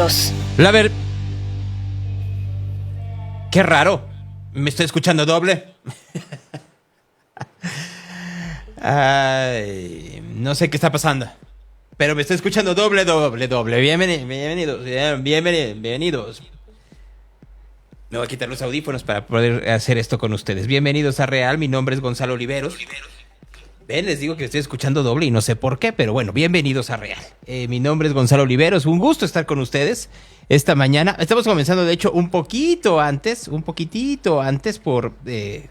Oliveros. A ver. Qué raro. ¿Me estoy escuchando doble? Ay, no sé qué está pasando. Pero me estoy escuchando doble. Bienvenidos. Me voy a quitar los audífonos para poder hacer esto con ustedes. Bienvenidos a Real. Mi nombre es Gonzalo Oliveros. Ven, les digo que estoy escuchando doble y no sé por qué, pero bueno, bienvenidos a Real. Mi nombre es Gonzalo Oliveros, un gusto estar con ustedes esta mañana. Estamos comenzando, de hecho, un poquitito antes, por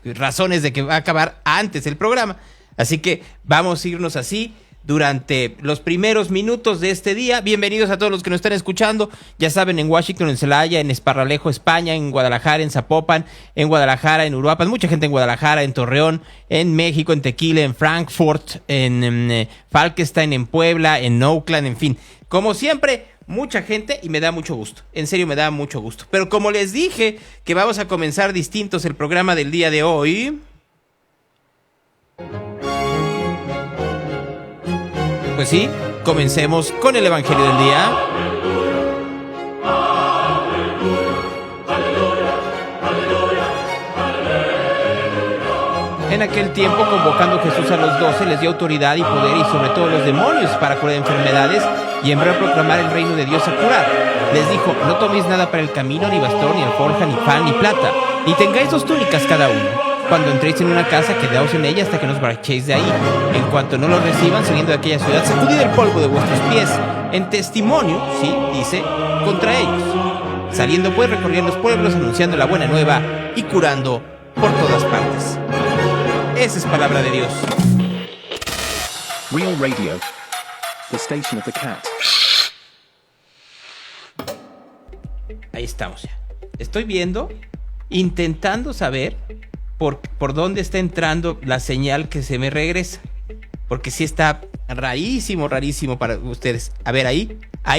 razones de que va a acabar antes el programa. Así que vamos a irnos así durante los primeros minutos de este día. Bienvenidos a todos los que nos están escuchando. Ya saben, en Washington, en Celaya, en Esparralejo, España, en Guadalajara, en Zapopan, en Guadalajara, en Uruapan, mucha gente en Guadalajara, en Torreón, en México, en Tequila, en Frankfurt, en Falkenstein, en Puebla, en Oakland, en fin. Como siempre, mucha gente y me da mucho gusto. En serio, me da mucho gusto. Pero como les dije que vamos a comenzar distintos el programa del día de hoy, pues sí, comencemos con el Evangelio del día. En aquel tiempo, convocando Jesús a los 12, les dio autoridad y poder y sobre todo los demonios para curar enfermedades y envió a proclamar el reino de Dios a curar. Les dijo, no toméis nada para el camino, ni bastón, ni alforja, ni pan, ni plata, ni tengáis 2 túnicas cada uno. Cuando entréis en una casa, quedaos en ella hasta que nos marchéis de ahí. En cuanto no lo reciban, saliendo de aquella ciudad, sacudid el polvo de vuestros pies, en testimonio, sí, dice, contra ellos. Saliendo pues, recorrían los pueblos, anunciando la buena nueva y curando por todas partes. Esa es palabra de Dios. Real Radio, the station of the cat. Ahí estamos ya. Estoy viendo, intentando saber por dónde está entrando la señal que se me regresa. Porque sí está rarísimo para ustedes. A ver, ahí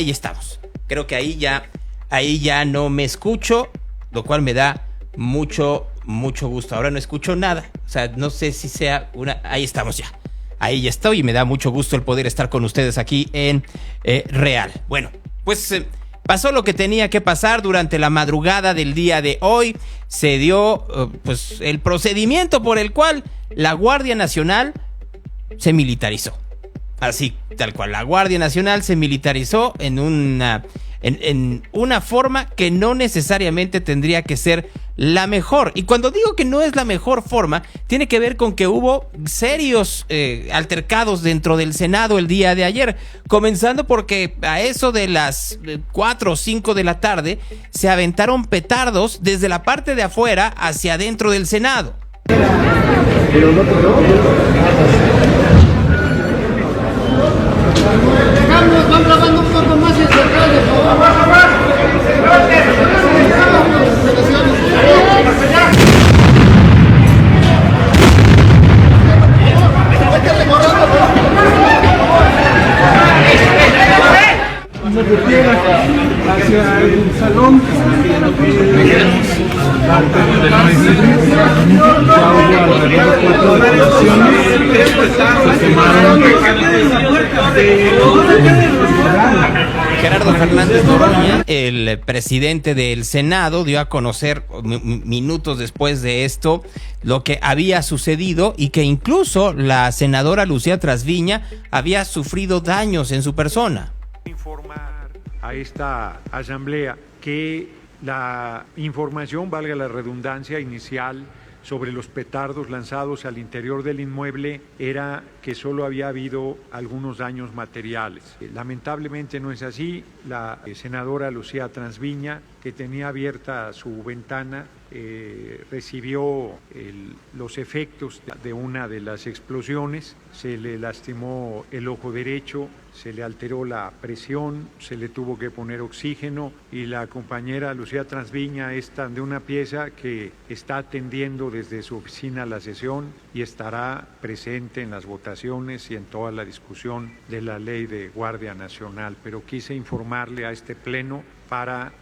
estamos. Creo que ahí ya no me escucho, lo cual me da mucho gusto. Ahora no escucho nada. O sea, no sé si sea una... Ahí estamos ya. Ahí ya estoy y me da mucho gusto el poder estar con ustedes aquí en Real. Bueno, pues... pasó lo que tenía que pasar durante la madrugada del día de hoy. Se dio pues el procedimiento por el cual la Guardia Nacional se militarizó. Así, tal cual. La Guardia Nacional se militarizó en una forma que no necesariamente tendría que ser la mejor. Y cuando digo que no es la mejor forma, tiene que ver con que hubo serios altercados dentro del Senado el día de ayer. Comenzando porque a eso de las 4 o 5 de la tarde se aventaron petardos desde la parte de afuera hacia adentro del Senado. Van grabando un poco más y acercando, por favor. Se retira hacia el salón. Gerardo Fernández Noroña, el presidente del Senado, dio a conocer minutos después de esto lo que había sucedido y que incluso la senadora Lucía Trasviña había sufrido daños en su persona. Informar a esta asamblea que la información, valga la redundancia inicial, sobre los petardos lanzados al interior del inmueble era que solo había habido algunos daños materiales. Lamentablemente no es así. La senadora Lucía Trasviña, que tenía abierta su ventana, recibió los efectos de una de las explosiones. Se le lastimó el ojo derecho, se le alteró la presión, se le tuvo que poner oxígeno y la compañera Lucía Trasviña está de una pieza que está atendiendo desde su oficina la sesión y estará presente en las votaciones y en toda la discusión de la ley de Guardia Nacional. Pero quise informarle a este pleno para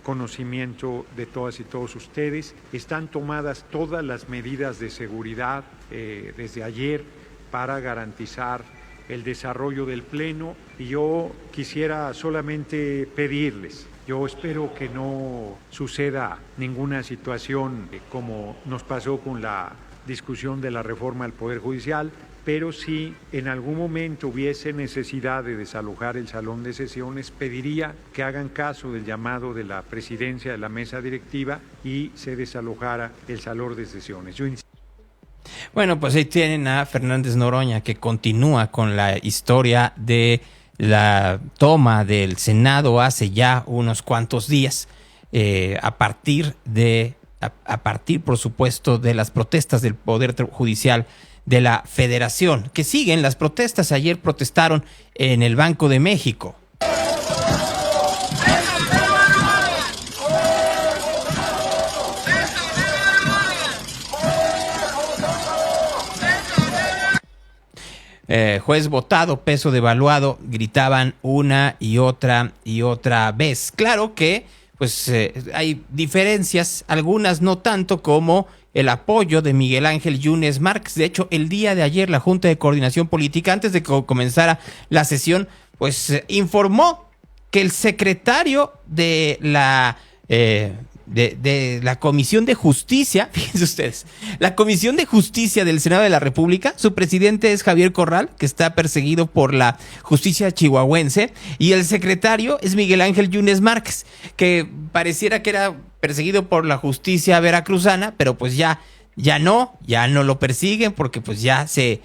conocimiento de todas y todos ustedes. Están tomadas todas las medidas de seguridad desde ayer para garantizar el desarrollo del Pleno y yo quisiera solamente pedirles. Yo espero que no suceda ninguna situación como nos pasó con la discusión de la reforma al Poder Judicial, pero si en algún momento hubiese necesidad de desalojar el salón de sesiones, pediría que hagan caso del llamado de la presidencia de la mesa directiva y se desalojara el salón de sesiones. Bueno, pues ahí tienen a Fernández Noroña, que continúa con la historia de la toma del Senado hace ya unos cuantos días, a partir, por supuesto, de las protestas del Poder Judicial de la Federación, que siguen las protestas. Ayer protestaron en el Banco de México. Juez votado, peso devaluado, gritaban una y otra vez. Claro que pues hay diferencias, algunas no tanto, como el apoyo de Miguel Ángel Yunes Márquez. De hecho, el día de ayer la Junta de Coordinación Política, antes de que comenzara la sesión, pues informó que el secretario de la de la Comisión de Justicia, fíjense ustedes, la Comisión de Justicia del Senado de la República, su presidente es Javier Corral, que está perseguido por la justicia chihuahuense, y el secretario es Miguel Ángel Yunes Márquez, que pareciera que era perseguido por la justicia veracruzana, pero pues ya no lo persiguen, porque pues ya se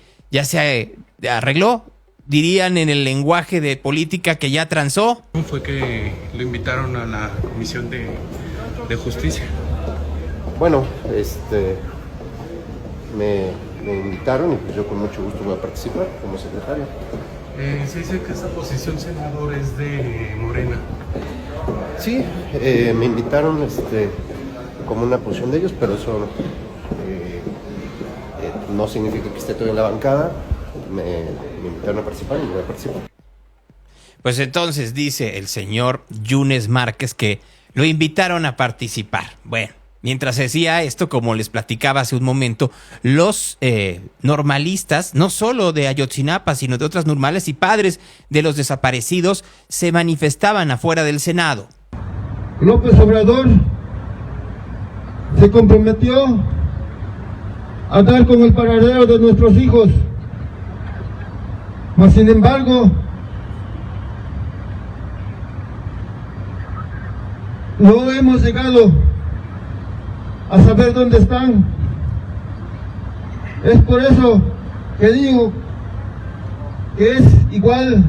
arregló, dirían en el lenguaje de política, que ya transó. Fue que lo invitaron a la Comisión de Justicia. Bueno, me invitaron y pues yo con mucho gusto voy a participar como secretario. Se dice que esta posición, senador, es de Morena. Sí, me invitaron como una posición de ellos, pero eso no significa que esté todo en la bancada. Me invitaron a participar y voy a participar. Pues entonces dice el señor Yunes Márquez que lo invitaron a participar. Bueno, mientras decía esto, como les platicaba hace un momento, los normalistas, no solo de Ayotzinapa, sino de otras normales y padres de los desaparecidos, se manifestaban afuera del Senado. López Obrador se comprometió a dar con el paradero de nuestros hijos, mas sin embargo no hemos llegado a saber dónde están. Es por eso que digo que es igual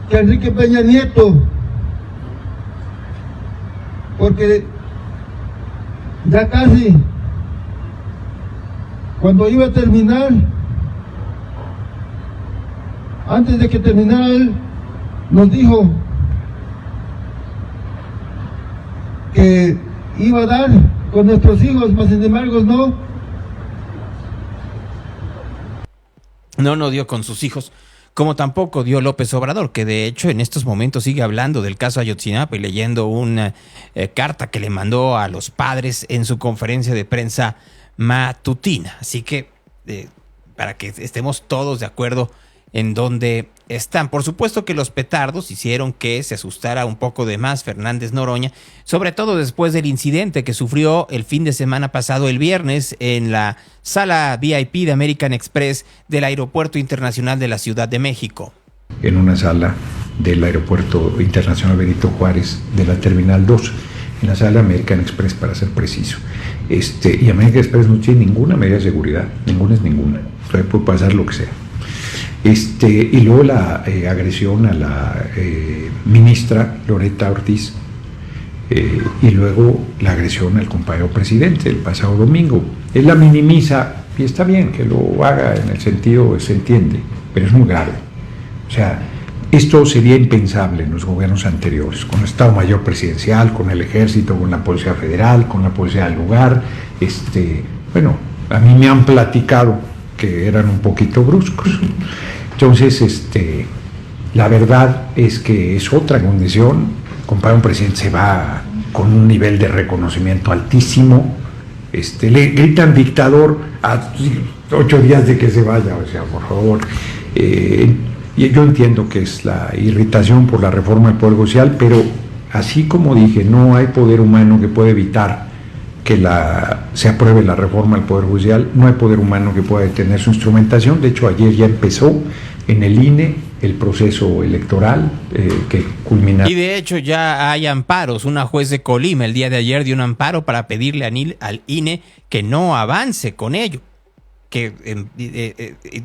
que Enrique Peña Nieto, porque ya casi, cuando iba a terminar, antes de que terminara él, nos dijo que iba a dar con nuestros hijos, mas sin embargo No dio con sus hijos, como tampoco dio López Obrador, que de hecho en estos momentos sigue hablando del caso Ayotzinapa y leyendo una carta que le mandó a los padres en su conferencia de prensa matutina. Así que para que estemos todos de acuerdo en dónde están. Por supuesto que los petardos hicieron que se asustara un poco de más Fernández Noroña, sobre todo después del incidente que sufrió el fin de semana pasado, el viernes, en la sala VIP de American Express del Aeropuerto Internacional de la Ciudad de México. En una sala del Aeropuerto Internacional Benito Juárez de la Terminal 2, en la sala American Express, para ser preciso. Y American Express no tiene ninguna medida de seguridad, ninguna. O sea, puede pasar lo que sea. Y luego la agresión a la ministra Loretta Ortiz, y luego la agresión al compañero presidente el pasado domingo. Él la minimiza, y está bien que lo haga, en el sentido, se entiende, pero es muy grave. O sea, esto sería impensable en los gobiernos anteriores, con el Estado Mayor Presidencial, con el Ejército, con la Policía Federal, con la Policía del lugar. Bueno, a mí me han platicado que eran un poquito bruscos. Entonces, la verdad es que es otra condición. Compadre, un presidente se va con un nivel de reconocimiento altísimo. Le gritan dictador a 8 días de que se vaya, o sea, por favor. Y yo entiendo que es la irritación por la reforma del Poder Judicial, pero así como dije, no hay poder humano que pueda evitar que se apruebe la reforma del Poder Judicial, no hay poder humano que pueda detener su instrumentación. De hecho, ayer ya empezó en el INE el proceso electoral que culminará. Y de hecho ya hay amparos. Una juez de Colima el día de ayer dio un amparo para pedirle al INE que no avance con ello.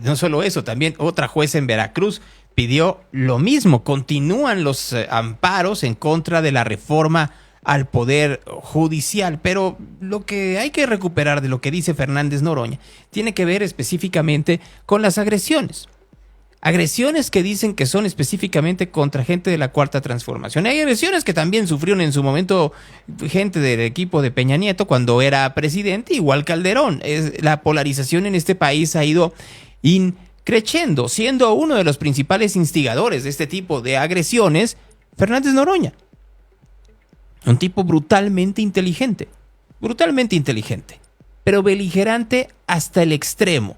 No solo eso, también otra juez en Veracruz pidió lo mismo. Continúan los amparos en contra de la reforma al Poder Judicial, pero lo que hay que recuperar de lo que dice Fernández Noroña tiene que ver específicamente con las agresiones. Agresiones que dicen que son específicamente contra gente de la Cuarta Transformación. Hay agresiones que también sufrieron en su momento gente del equipo de Peña Nieto cuando era presidente, igual Calderón. La polarización en este país ha ido creciendo, siendo uno de los principales instigadores de este tipo de agresiones, Fernández Noroña. Un tipo brutalmente inteligente, pero beligerante hasta el extremo.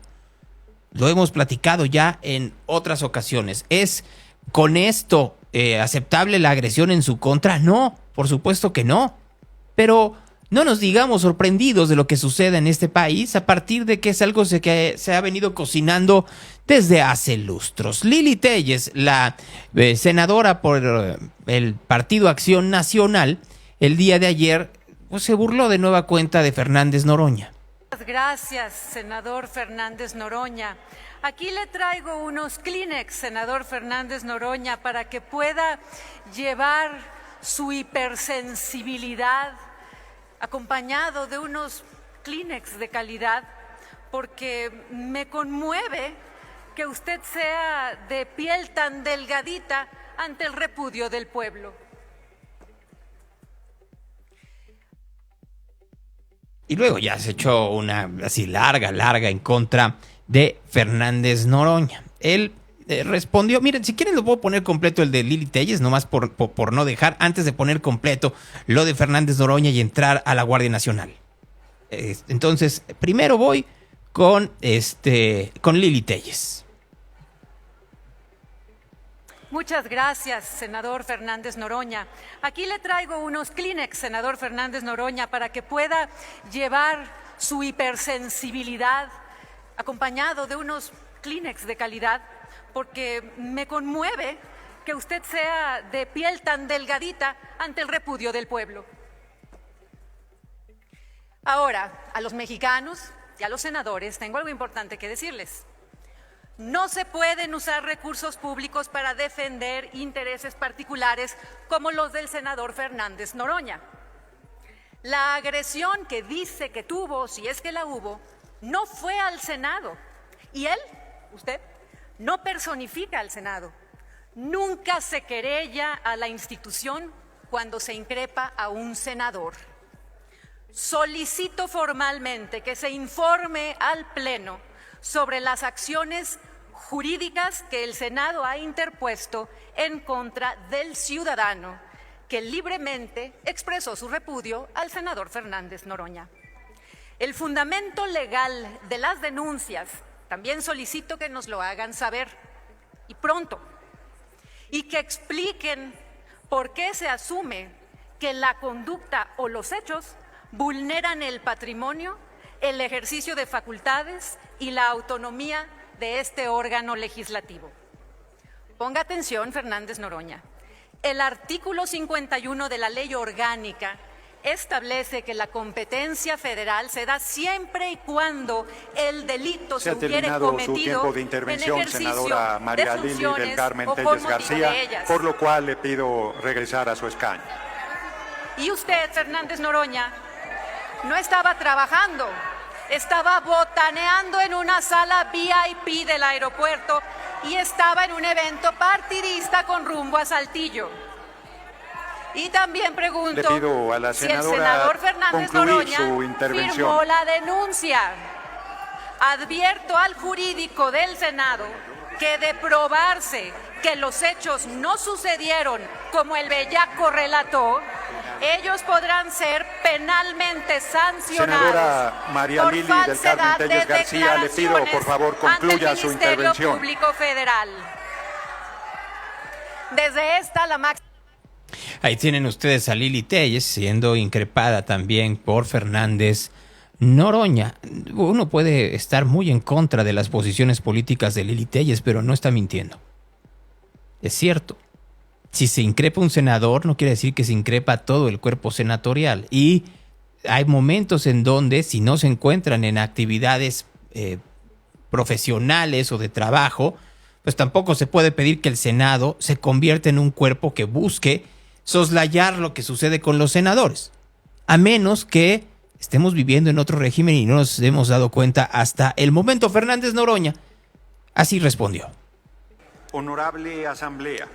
Lo hemos platicado ya en otras ocasiones. ¿Es con esto aceptable la agresión en su contra? No, por supuesto que no. Pero no nos digamos sorprendidos de lo que sucede en este país a partir de que es algo que se ha venido cocinando desde hace lustros. Lili Téllez, la senadora por el Partido Acción Nacional, el día de ayer pues, se burló de nueva cuenta de Fernández Noroña. Gracias, senador Fernández Noroña. Aquí le traigo unos Kleenex, senador Fernández Noroña, para que pueda llevar su hipersensibilidad acompañado de unos Kleenex de calidad, porque me conmueve que usted sea de piel tan delgadita ante el repudio del pueblo. Y luego ya se echó una así larga en contra de Fernández Noroña. Él respondió, miren, si quieren lo puedo poner completo el de Lili Téllez, nomás por no dejar, antes de poner completo lo de Fernández Noroña y entrar a la Guardia Nacional. Entonces, primero voy con Lili Téllez. Muchas gracias, senador Fernández Noroña. Aquí le traigo unos Kleenex, senador Fernández Noroña, para que pueda llevar su hipersensibilidad acompañado de unos Kleenex de calidad, porque me conmueve que usted sea de piel tan delgadita ante el repudio del pueblo. Ahora, a los mexicanos y a los senadores tengo algo importante que decirles. No se pueden usar recursos públicos para defender intereses particulares como los del senador Fernández Noroña. La agresión que dice que tuvo, si es que la hubo, no fue al Senado. Y él, usted, no personifica al Senado. Nunca se querella a la institución cuando se increpa a un senador. Solicito formalmente que se informe al Pleno sobre las acciones jurídicas que el Senado ha interpuesto en contra del ciudadano que libremente expresó su repudio al senador Fernández Noroña. El fundamento legal de las denuncias también solicito que nos lo hagan saber, y pronto, y que expliquen por qué se asume que la conducta o los hechos vulneran el patrimonio, el ejercicio de facultades y la autonomía de este órgano legislativo. Ponga atención, Fernández Noroña. El artículo 51 de la Ley Orgánica establece que la competencia federal se da siempre y cuando el delito se hubiere cometido su tiempo de intervención, en ejercicio senadora María de Lili funciones del Carmen o Telles por motivo García, de ellas. por lo cual le pido regresar a su escaño. Y usted, Fernández Noroña, no estaba trabajando, estaba botaneando en una sala VIP del aeropuerto y estaba en un evento partidista con rumbo a Saltillo. Y también pregunto Le pido a la si el senadora senador Fernández concluir Noroña su intervención. firmó la denuncia. Advierto al jurídico del Senado que de probarse que los hechos no sucedieron como el bellaco relató, ellos podrán ser penalmente sancionados. Senadora María por Lili del falsedad Carmen Telles de García, le pido por favor concluya ante su el Ministerio intervención. Público Federal. Desde esta, la máxima. Ahí tienen ustedes a Lili Telles siendo increpada también por Fernández Noroña. Uno puede estar muy en contra de las posiciones políticas de Lili Telles, pero no está mintiendo. Es cierto. Si se increpa un senador, no quiere decir que se increpa todo el cuerpo senatorial. Y hay momentos en donde, si no se encuentran en actividades profesionales o de trabajo, pues tampoco se puede pedir que el Senado se convierta en un cuerpo que busque soslayar lo que sucede con los senadores. A menos que estemos viviendo en otro régimen y no nos hemos dado cuenta hasta el momento. Fernández Noroña así respondió. Honorable Asamblea,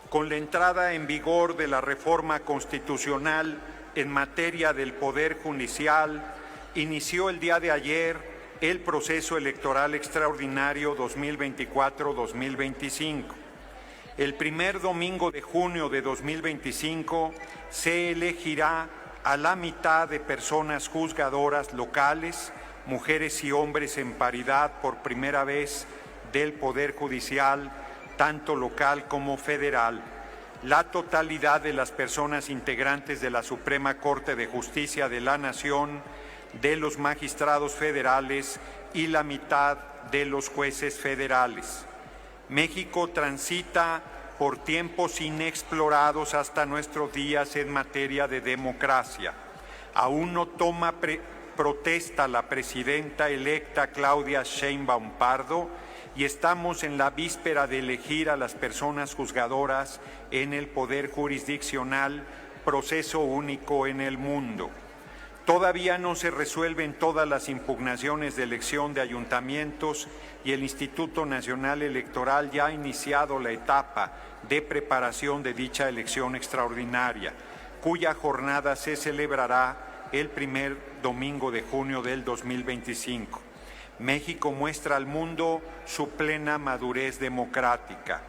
con la entrada en vigor de la reforma constitucional en materia del Poder Judicial, inició el día de ayer el proceso electoral extraordinario 2024-2025. El primer domingo de junio de 2025 se elegirá a la mitad de personas juzgadoras locales, mujeres y hombres en paridad por primera vez del Poder Judicial, tanto local como federal. La totalidad de las personas integrantes de la Suprema Corte de Justicia de la Nación, de los magistrados federales y la mitad de los jueces federales. México transita por tiempos inexplorados hasta nuestros días en materia de democracia. Aún no toma protesta la presidenta electa Claudia Sheinbaum Pardo y estamos en la víspera de elegir a las personas juzgadoras en el Poder Jurisdiccional, proceso único en el mundo. Todavía no se resuelven todas las impugnaciones de elección de ayuntamientos y el Instituto Nacional Electoral ya ha iniciado la etapa de preparación de dicha elección extraordinaria, cuya jornada se celebrará el primer domingo de junio del 2025. México muestra al mundo su plena madurez democrática.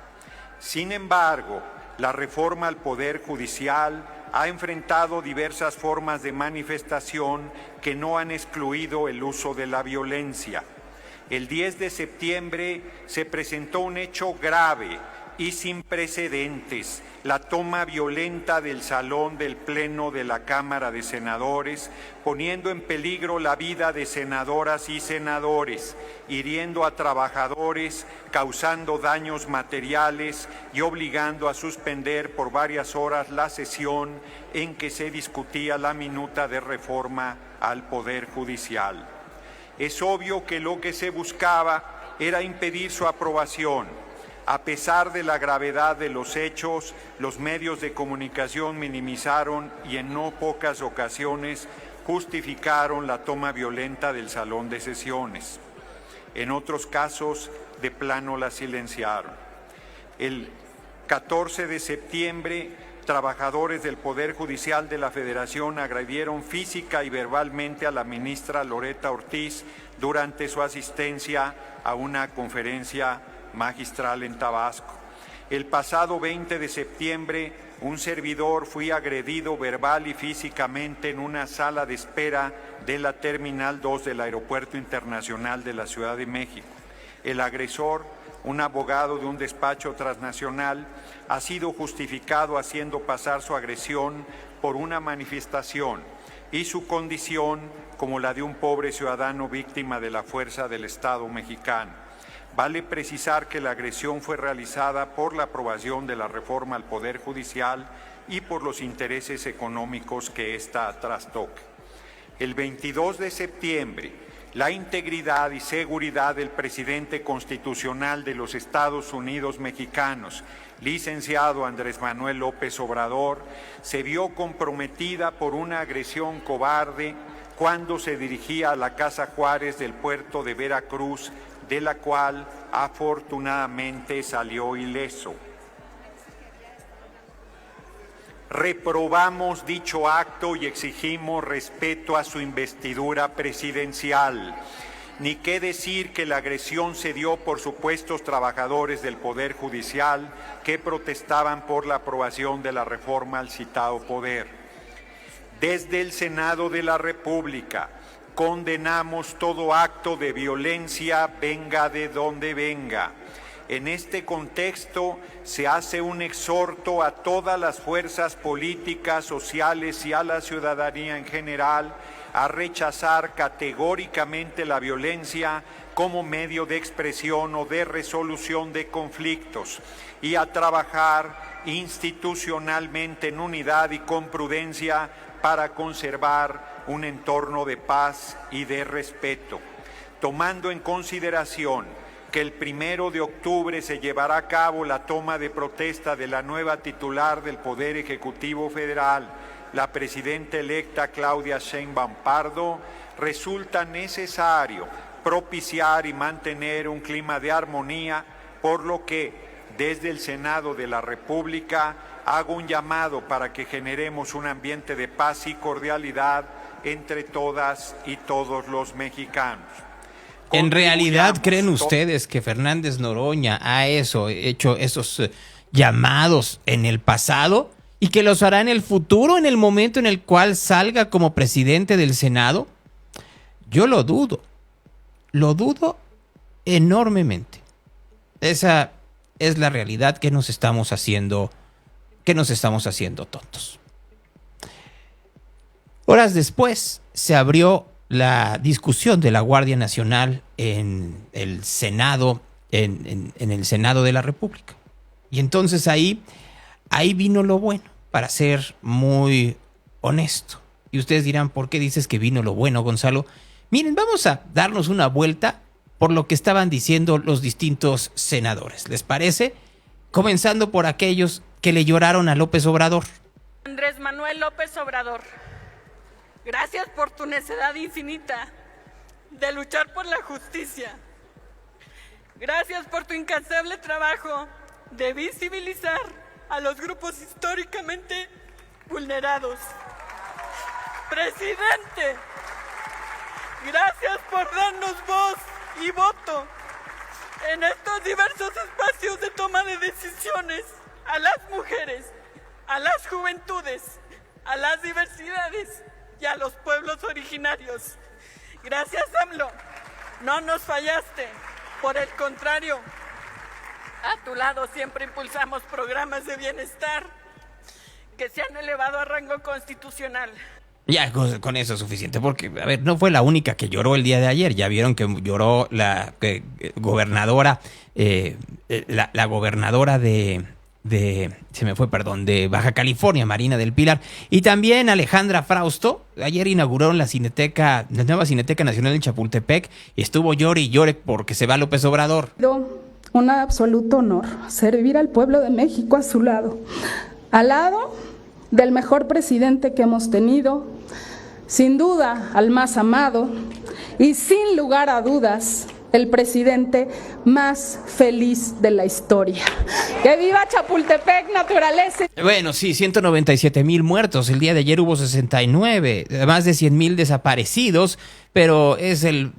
Sin embargo, la reforma al Poder Judicial ha enfrentado diversas formas de manifestación que no han excluido el uso de la violencia. El 10 de septiembre se presentó un hecho grave y sin precedentes, la toma violenta del salón del Pleno de la Cámara de Senadores, poniendo en peligro la vida de senadoras y senadores, hiriendo a trabajadores, causando daños materiales y obligando a suspender por varias horas la sesión en que se discutía la minuta de reforma al Poder Judicial. Es obvio que lo que se buscaba era impedir su aprobación. A pesar de la gravedad de los hechos, los medios de comunicación minimizaron y en no pocas ocasiones justificaron la toma violenta del salón de sesiones. En otros casos, de plano la silenciaron. El 14 de septiembre, trabajadores del Poder Judicial de la Federación agredieron física y verbalmente a la ministra Loretta Ortiz durante su asistencia a una conferencia magistral en Tabasco. El pasado 20 de septiembre, un servidor fue agredido verbal y físicamente en una sala de espera de la Terminal 2 del Aeropuerto Internacional de la Ciudad de México. El agresor, un abogado de un despacho transnacional, ha sido justificado haciendo pasar su agresión por una manifestación y su condición como la de un pobre ciudadano víctima de la fuerza del Estado mexicano. Vale precisar que la agresión fue realizada por la aprobación de la reforma al Poder Judicial y por los intereses económicos que ésta trastoca. El 22 de septiembre, la integridad y seguridad del presidente constitucional de los Estados Unidos mexicanos, licenciado Andrés Manuel López Obrador, se vio comprometida por una agresión cobarde cuando se dirigía a la Casa Juárez del puerto de Veracruz, de la cual afortunadamente salió ileso. Reprobamos dicho acto y exigimos respeto a su investidura presidencial. ni qué decir que la agresión se dio por supuestos trabajadores del Poder Judicial que protestaban por la aprobación de la reforma al citado poder. Desde el Senado de la República condenamos todo acto de violencia, venga de donde venga. En este contexto se hace un exhorto a todas las fuerzas políticas, sociales y a la ciudadanía en general a rechazar categóricamente la violencia como medio de expresión o de resolución de conflictos y a trabajar institucionalmente en unidad y con prudencia para conservar un entorno de paz y de respeto, tomando en consideración que el 1 de octubre se llevará a cabo la toma de protesta de la nueva titular del Poder Ejecutivo Federal, la presidenta electa Claudia Sheinbaum Pardo, resulta necesario propiciar y mantener un clima de armonía, por lo que desde el Senado de la República hago un llamado para que generemos un ambiente de paz y cordialidad entre todas y todos los mexicanos. ¿En realidad creen ustedes que Fernández Noroña ha hecho esos llamados en el pasado y que los hará en el futuro, en el momento en el cual salga como presidente del Senado? Yo lo dudo enormemente. Esa es la realidad, que nos estamos haciendo tontos. Horas después se abrió la discusión de la Guardia Nacional en el Senado, en el Senado de la República. Y entonces ahí vino lo bueno, para ser muy honesto. Y ustedes dirán, ¿por qué dices que vino lo bueno, Gonzalo? Miren, vamos a darnos una vuelta por lo que estaban diciendo los distintos senadores. ¿Les parece? Comenzando por aquellos que le lloraron a López Obrador. Andrés Manuel López Obrador, gracias por tu necedad infinita de luchar por la justicia. Gracias por tu incansable trabajo de visibilizar a los grupos históricamente vulnerados. Presidente, gracias por darnos voz y voto en estos diversos espacios de toma de decisiones a las mujeres, a las juventudes, a las diversidades y a los pueblos originarios. Gracias, AMLO, no nos fallaste. Por el contrario, a tu lado siempre impulsamos programas de bienestar que se han elevado a rango constitucional. Ya, con eso es suficiente, porque, a ver, no fue la única que lloró el día de ayer. Ya vieron que lloró la gobernadora, la gobernadora de Baja California, Marina del Pilar, y también Alejandra Frausto. Ayer inauguraron la nueva Cineteca Nacional en Chapultepec, y estuvo llore y llore porque se va López Obrador. Un absoluto honor servir al pueblo de México a su lado, al lado del mejor presidente que hemos tenido, sin duda al más amado y sin lugar a dudas el presidente más feliz de la historia. ¡Que viva Chapultepec, naturaleza! Bueno, sí, 197,000 muertos. El día de ayer hubo 69, más de 100,000 desaparecidos, pero es el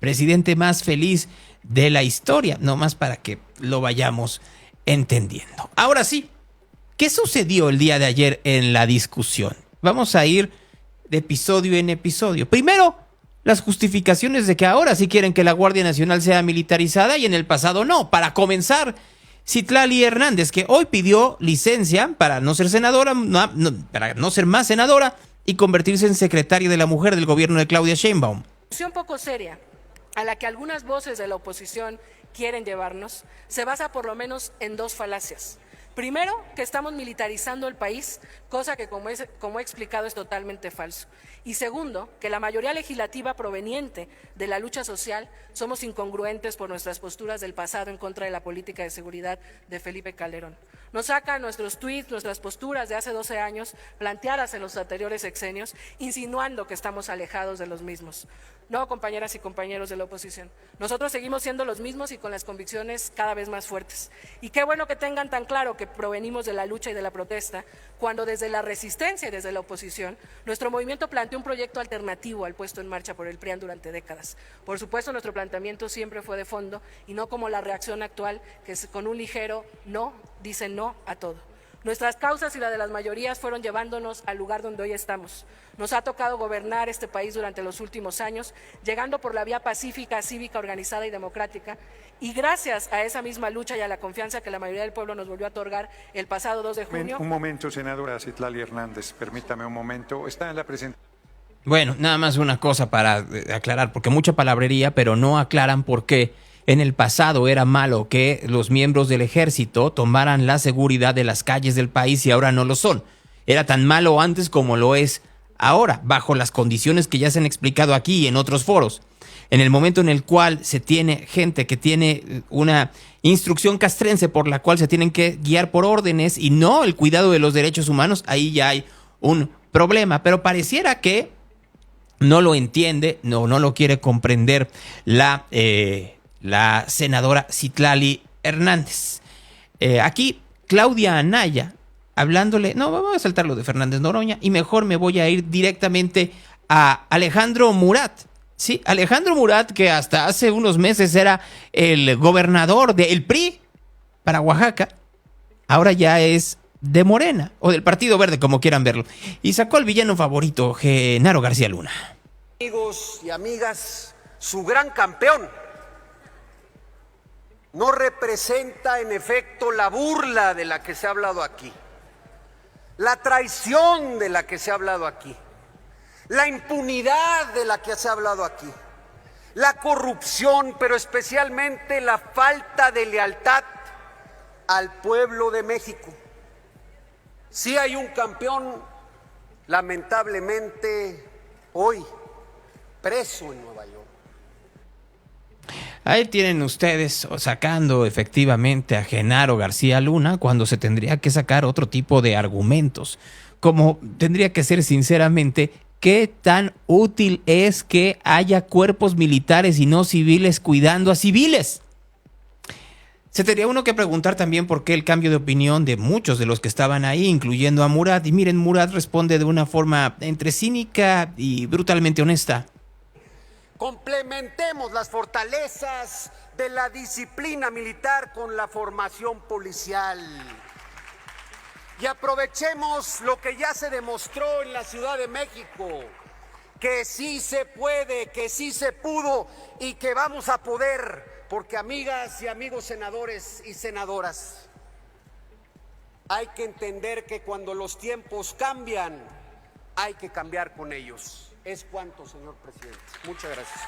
presidente más feliz de la historia, nomás para que lo vayamos entendiendo. Ahora sí, ¿qué sucedió el día de ayer en la discusión? Vamos a ir de episodio en episodio. Primero, las justificaciones de que ahora sí quieren que la Guardia Nacional sea militarizada y en el pasado no. Para comenzar, Citlali Hernández, que hoy pidió licencia para no ser senadora, para no ser más senadora y convertirse en secretaria de la mujer del gobierno de Claudia Sheinbaum. La discusión poco seria a la que algunas voces de la oposición quieren llevarnos se basa por lo menos en dos falacias. Primero, que estamos militarizando el país, cosa que como he explicado es totalmente falso. Y segundo, que la mayoría legislativa proveniente de la lucha social somos incongruentes por nuestras posturas del pasado en contra de la política de seguridad de Felipe Calderón. Nos sacan nuestros tweets, nuestras posturas de hace 12 años, planteadas en los anteriores sexenios, insinuando que estamos alejados de los mismos. No, compañeras y compañeros de la oposición, nosotros seguimos siendo los mismos y con las convicciones cada vez más fuertes. Y qué bueno que tengan tan claro que que provenimos de la lucha y de la protesta, cuando desde la resistencia y desde la oposición, nuestro movimiento planteó un proyecto alternativo al puesto en marcha por el PRIAN durante décadas. Por supuesto, nuestro planteamiento siempre fue de fondo y no como la reacción actual, que con un ligero no dice no a todo. Nuestras causas y la de las mayorías fueron llevándonos al lugar donde hoy estamos. Nos ha tocado gobernar este país durante los últimos años, llegando por la vía pacífica, cívica, organizada y democrática, y gracias a esa misma lucha y a la confianza que la mayoría del pueblo nos volvió a otorgar el pasado 2 de junio. Un momento, senadora Citlali Hernández, permítame un momento. Está en la presentación. Bueno, nada más una cosa para aclarar, porque mucha palabrería, pero no aclaran por qué en el pasado era malo que los miembros del ejército tomaran la seguridad de las calles del país y ahora no lo son. Era tan malo antes como lo es ahora, bajo las condiciones que ya se han explicado aquí y en otros foros. En el momento en el cual se tiene gente que tiene una instrucción castrense por la cual se tienen que guiar por órdenes y no el cuidado de los derechos humanos, ahí ya hay un problema. Pero pareciera que no lo entiende, no lo quiere comprender la senadora Citlali Hernández. Aquí Claudia Anaya hablándole, no, vamos a saltar lo de Fernández Noroña y mejor me voy a ir directamente a Alejandro Murat. Sí, Alejandro Murat, que hasta hace unos meses era el gobernador del PRI para Oaxaca, ahora ya es de Morena o del Partido Verde, como quieran verlo. Y sacó al villano favorito, Genaro García Luna. Amigos y amigas, su gran campeón no representa en efecto la burla de la que se ha hablado aquí, la traición de la que se ha hablado aquí, la impunidad de la que se ha hablado aquí, la corrupción, pero especialmente la falta de lealtad al pueblo de México. Sí hay un campeón, lamentablemente, hoy preso en Nueva York. Ahí tienen ustedes sacando efectivamente a Genaro García Luna cuando se tendría que sacar otro tipo de argumentos, como tendría que ser sinceramente qué tan útil es que haya cuerpos militares y no civiles cuidando a civiles. Se tendría uno que preguntar también por qué el cambio de opinión de muchos de los que estaban ahí, incluyendo a Murat. Y miren, Murat responde de una forma entre cínica y brutalmente honesta. Complementemos las fortalezas de la disciplina militar con la formación policial. Y aprovechemos lo que ya se demostró en la Ciudad de México, que sí se puede, que sí se pudo y que vamos a poder, porque amigas y amigos senadores y senadoras, hay que entender que cuando los tiempos cambian, hay que cambiar con ellos. Es cuanto, señor presidente. Muchas gracias.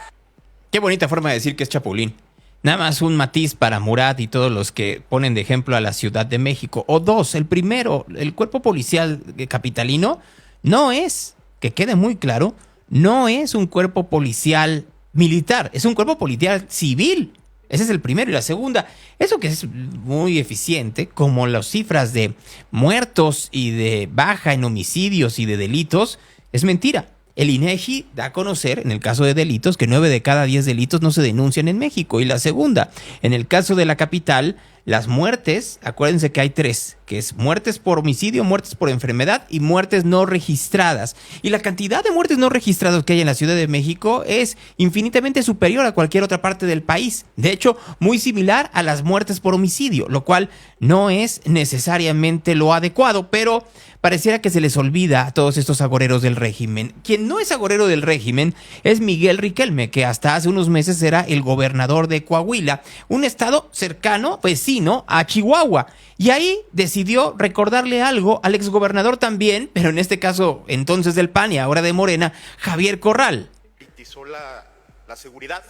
Qué bonita forma de decir que es Chapulín. Nada más un matiz para Murat y todos los que ponen de ejemplo a la Ciudad de México. O dos, el primero, el cuerpo policial capitalino no es, que quede muy claro, no es un cuerpo policial militar, es un cuerpo policial civil. Ese es el primero. Y la segunda, eso que es muy eficiente, como las cifras de muertos y de baja en homicidios y de delitos, es mentira. El INEGI da a conocer, en el caso de delitos, que 9 de cada 10 delitos no se denuncian en México. Y la segunda, en el caso de la capital, las muertes, acuérdense que hay 3, que es muertes por homicidio, muertes por enfermedad y muertes no registradas. Y la cantidad de muertes no registradas que hay en la Ciudad de México es infinitamente superior a cualquier otra parte del país. De hecho, muy similar a las muertes por homicidio, lo cual no es necesariamente lo adecuado, pero pareciera que se les olvida a todos estos agoreros del régimen. Quien no es agorero del régimen es Miguel Riquelme, que hasta hace unos meses era el gobernador de Coahuila, un estado cercano, vecino a Chihuahua. Y ahí decidió recordarle algo al exgobernador también, pero en este caso entonces del PAN y ahora de Morena, Javier Corral. Politizó la seguridad,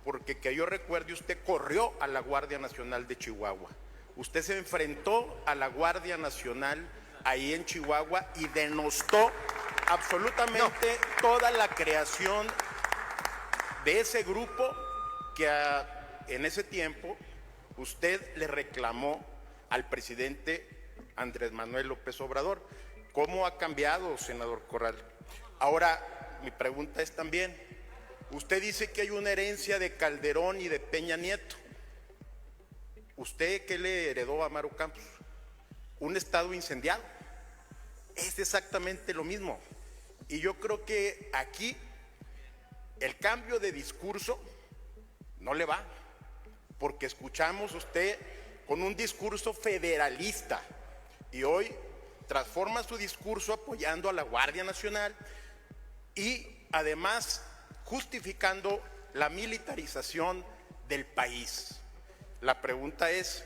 porque que yo recuerde, usted corrió a la Guardia Nacional de Chihuahua. Usted se enfrentó a la Guardia Nacional ahí en Chihuahua y denostó absolutamente toda la creación de ese grupo que en ese tiempo usted le reclamó al presidente Andrés Manuel López Obrador. ¿Cómo ha cambiado, senador Corral? Ahora, mi pregunta es también, usted dice que hay una herencia de Calderón y de Peña Nieto. ¿Usted qué le heredó a Maru Campos? un estado incendiado. Es exactamente lo mismo. Y yo creo que aquí el cambio de discurso no le va, porque escuchamos usted con un discurso federalista y hoy transforma su discurso apoyando a la Guardia Nacional y además justificando la militarización del país. La pregunta es,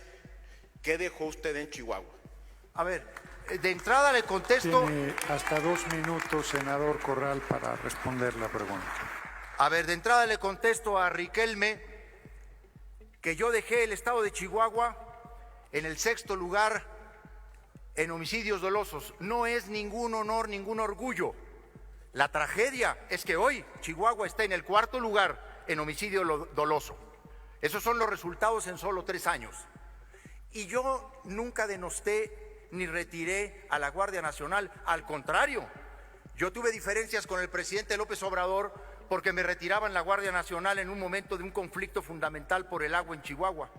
¿qué dejó usted en Chihuahua? A ver, de entrada le contesto. Tiene hasta 2 minutos, senador Corral, para responder la pregunta. A ver, de entrada le contesto a Riquelme que yo dejé el estado de Chihuahua en el 6º lugar en homicidios dolosos. No es ningún honor, ningún orgullo. La tragedia es que hoy Chihuahua está en el 4º lugar en homicidio doloso. Esos son los resultados en solo 3 años. Y yo nunca denosté ni retiré a la Guardia Nacional. Al contrario, yo tuve diferencias con el presidente López Obrador porque me retiraban la Guardia Nacional en un momento de un conflicto fundamental por el agua en Chihuahua.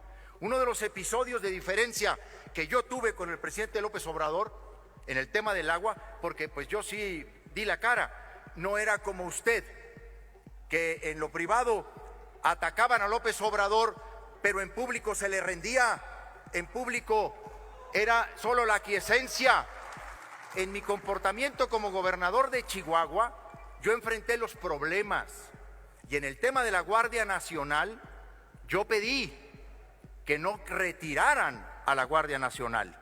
Uno de los episodios de diferencia que yo tuve con el presidente López Obrador en el tema del agua, porque pues yo sí di la cara, no era como usted, que en lo privado atacaban a López Obrador, pero en público se le rendía, en público era solo la aquiescencia. En mi comportamiento como gobernador de Chihuahua, yo enfrenté los problemas y en el tema de la Guardia Nacional, yo pedí que no retiraran a la Guardia Nacional,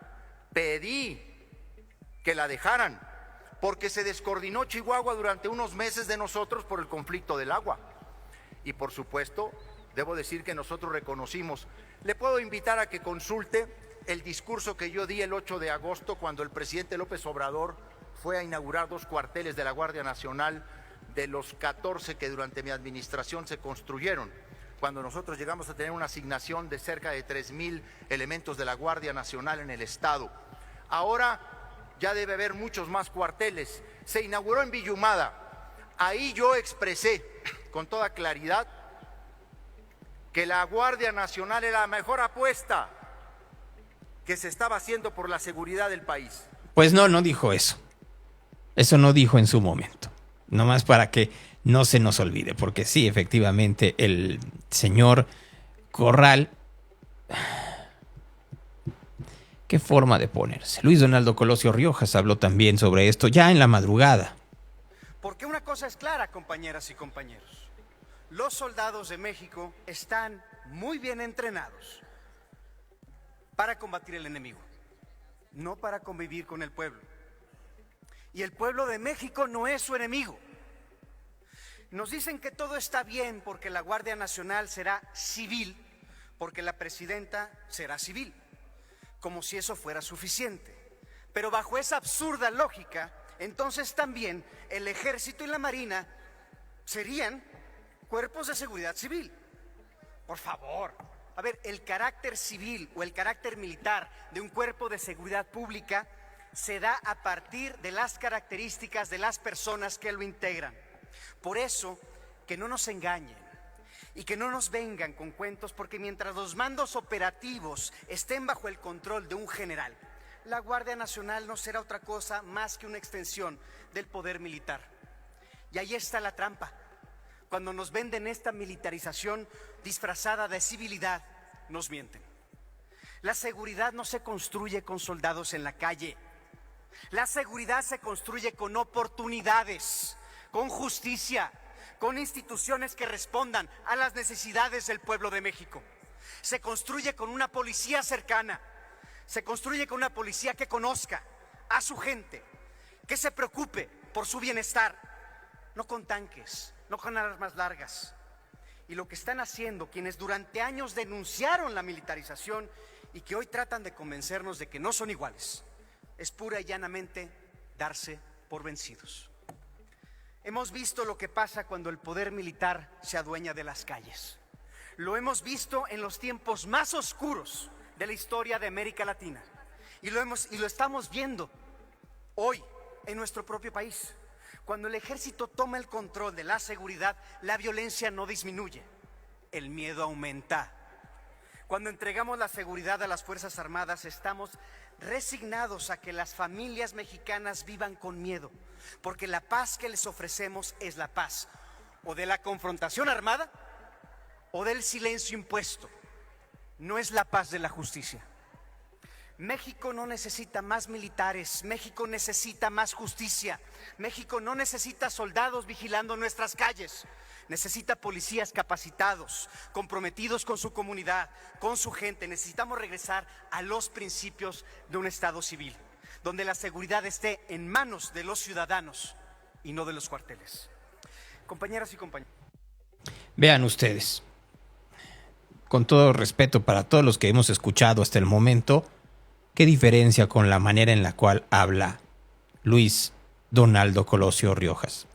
pedí que la dejaran, porque se descoordinó Chihuahua durante unos meses de nosotros por el conflicto del agua. Y por supuesto, debo decir que nosotros reconocimos. Le puedo invitar a que consulte el discurso que yo di el 8 de agosto cuando el presidente López Obrador fue a inaugurar 2 cuarteles de la Guardia Nacional de los 14 que durante mi administración se construyeron, cuando nosotros llegamos a tener una asignación de cerca de 3,000 elementos de la Guardia Nacional en el estado. Ahora ya debe haber muchos más cuarteles. Se inauguró en Villa Humada. Ahí yo expresé con toda claridad que la Guardia Nacional era la mejor apuesta que se estaba haciendo por la seguridad del país. Pues no dijo eso. Eso no dijo en su momento. Nomás para que no se nos olvide, porque sí, efectivamente, el señor Corral, qué forma de ponerse. Luis Donaldo Colosio Riojas habló también sobre esto ya en la madrugada. Porque una cosa es clara, compañeras y compañeros. Los soldados de México están muy bien entrenados para combatir el enemigo, no para convivir con el pueblo. Y el pueblo de México no es su enemigo. Nos dicen que todo está bien porque la Guardia Nacional será civil, porque la presidenta será civil, como si eso fuera suficiente. Pero bajo esa absurda lógica, entonces también el Ejército y la Marina serían cuerpos de seguridad civil. Por favor. A ver, el carácter civil o el carácter militar de un cuerpo de seguridad pública se da a partir de las características de las personas que lo integran. Por eso, que no nos engañen y que no nos vengan con cuentos, porque mientras los mandos operativos estén bajo el control de un general, la Guardia Nacional no será otra cosa más que una extensión del poder militar. Y ahí está la trampa. Cuando nos venden esta militarización disfrazada de civilidad, nos mienten. La seguridad no se construye con soldados en la calle. La seguridad se construye con oportunidades, con justicia, con instituciones que respondan a las necesidades del pueblo de México. Se construye con una policía cercana, se construye con una policía que conozca a su gente, que se preocupe por su bienestar, no con tanques, no con armas largas. Y lo que están haciendo quienes durante años denunciaron la militarización y que hoy tratan de convencernos de que no son iguales, es pura y llanamente darse por vencidos. Hemos visto lo que pasa cuando el poder militar se adueña de las calles. Lo hemos visto en los tiempos más oscuros de la historia de América Latina. Y lo estamos viendo hoy en nuestro propio país. Cuando el ejército toma el control de la seguridad, la violencia no disminuye, el miedo aumenta. Cuando entregamos la seguridad a las Fuerzas Armadas, estamos resignados a que las familias mexicanas vivan con miedo, porque la paz que les ofrecemos es la paz o de la confrontación armada o del silencio impuesto. No es la paz de la justicia. México no necesita más militares, México necesita más justicia. México no necesita soldados vigilando nuestras calles. Necesita policías capacitados, comprometidos con su comunidad, con su gente. Necesitamos regresar a los principios de un Estado civil, donde la seguridad esté en manos de los ciudadanos y no de los cuarteles. Compañeras y compañeros. Vean ustedes, con todo respeto para todos los que hemos escuchado hasta el momento, ¿qué diferencia con la manera en la cual habla Luis Donaldo Colosio Riojas?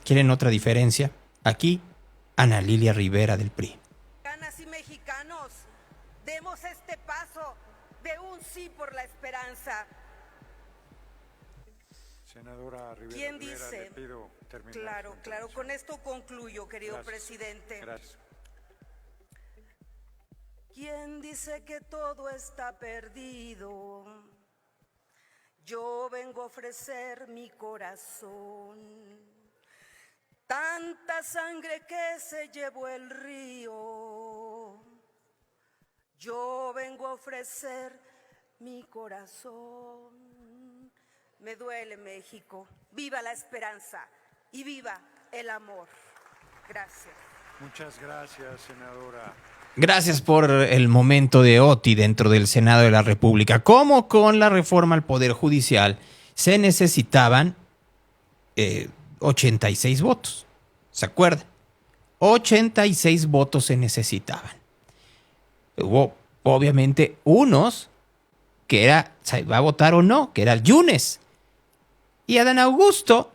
¿Quieren otra diferencia? Aquí, Ana Lilia Rivera del PRI. Mexicanas y mexicanos, demos este paso de un sí por la esperanza. Senadora Rivera, ¿Quién dice? le pido terminar. Claro, con esto concluyo, querido presidente. Gracias. ¿Quién dice que todo está perdido? Yo vengo a ofrecer mi corazón. Tanta sangre que se llevó el río. Yo vengo a ofrecer mi corazón. Me duele México. Viva la esperanza y viva el amor. Gracias. Muchas gracias, senadora. Gracias por el momento de OTI dentro del Senado de la República. Como con la reforma al Poder Judicial se necesitaban 86 votos. ¿Se acuerdan? 86 votos se necesitaban. Hubo, obviamente, unos que era, ¿se va a votar o no? Que era el Yunes. Y Adán Augusto,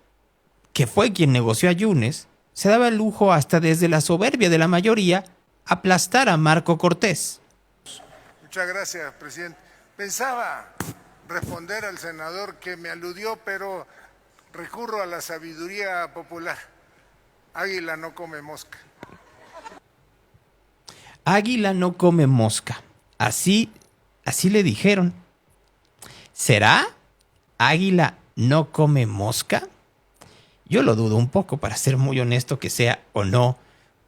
que fue quien negoció a Yunes, se daba el lujo hasta desde la soberbia de la mayoría aplastar a Marco Cortés. Muchas gracias, presidente. Pensaba responder al senador que me aludió, pero recurro a la sabiduría popular. Águila no come mosca. Águila no come mosca. Así le dijeron. ¿Será? ¿Águila no come mosca? Yo lo dudo un poco, para ser muy honesto, que sea o no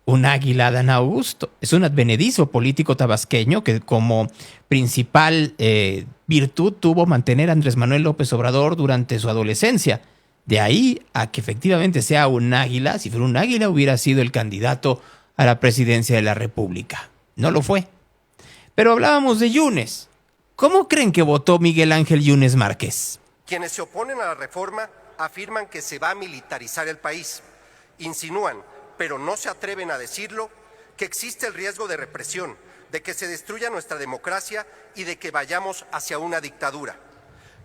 un águila Adán Augusto. Es un advenedizo político tabasqueño que como principal virtud tuvo mantener a Andrés Manuel López Obrador durante su adolescencia. De ahí a que efectivamente sea un águila. Si fuera un águila hubiera sido el candidato a la presidencia de la República. No lo fue. Pero hablábamos de Yunes. ¿Cómo creen que votó Miguel Ángel Yunes Márquez? Quienes se oponen a la reforma afirman que se va a militarizar el país. Insinúan, pero no se atreven a decirlo, que existe el riesgo de represión, de que se destruya nuestra democracia y de que vayamos hacia una dictadura.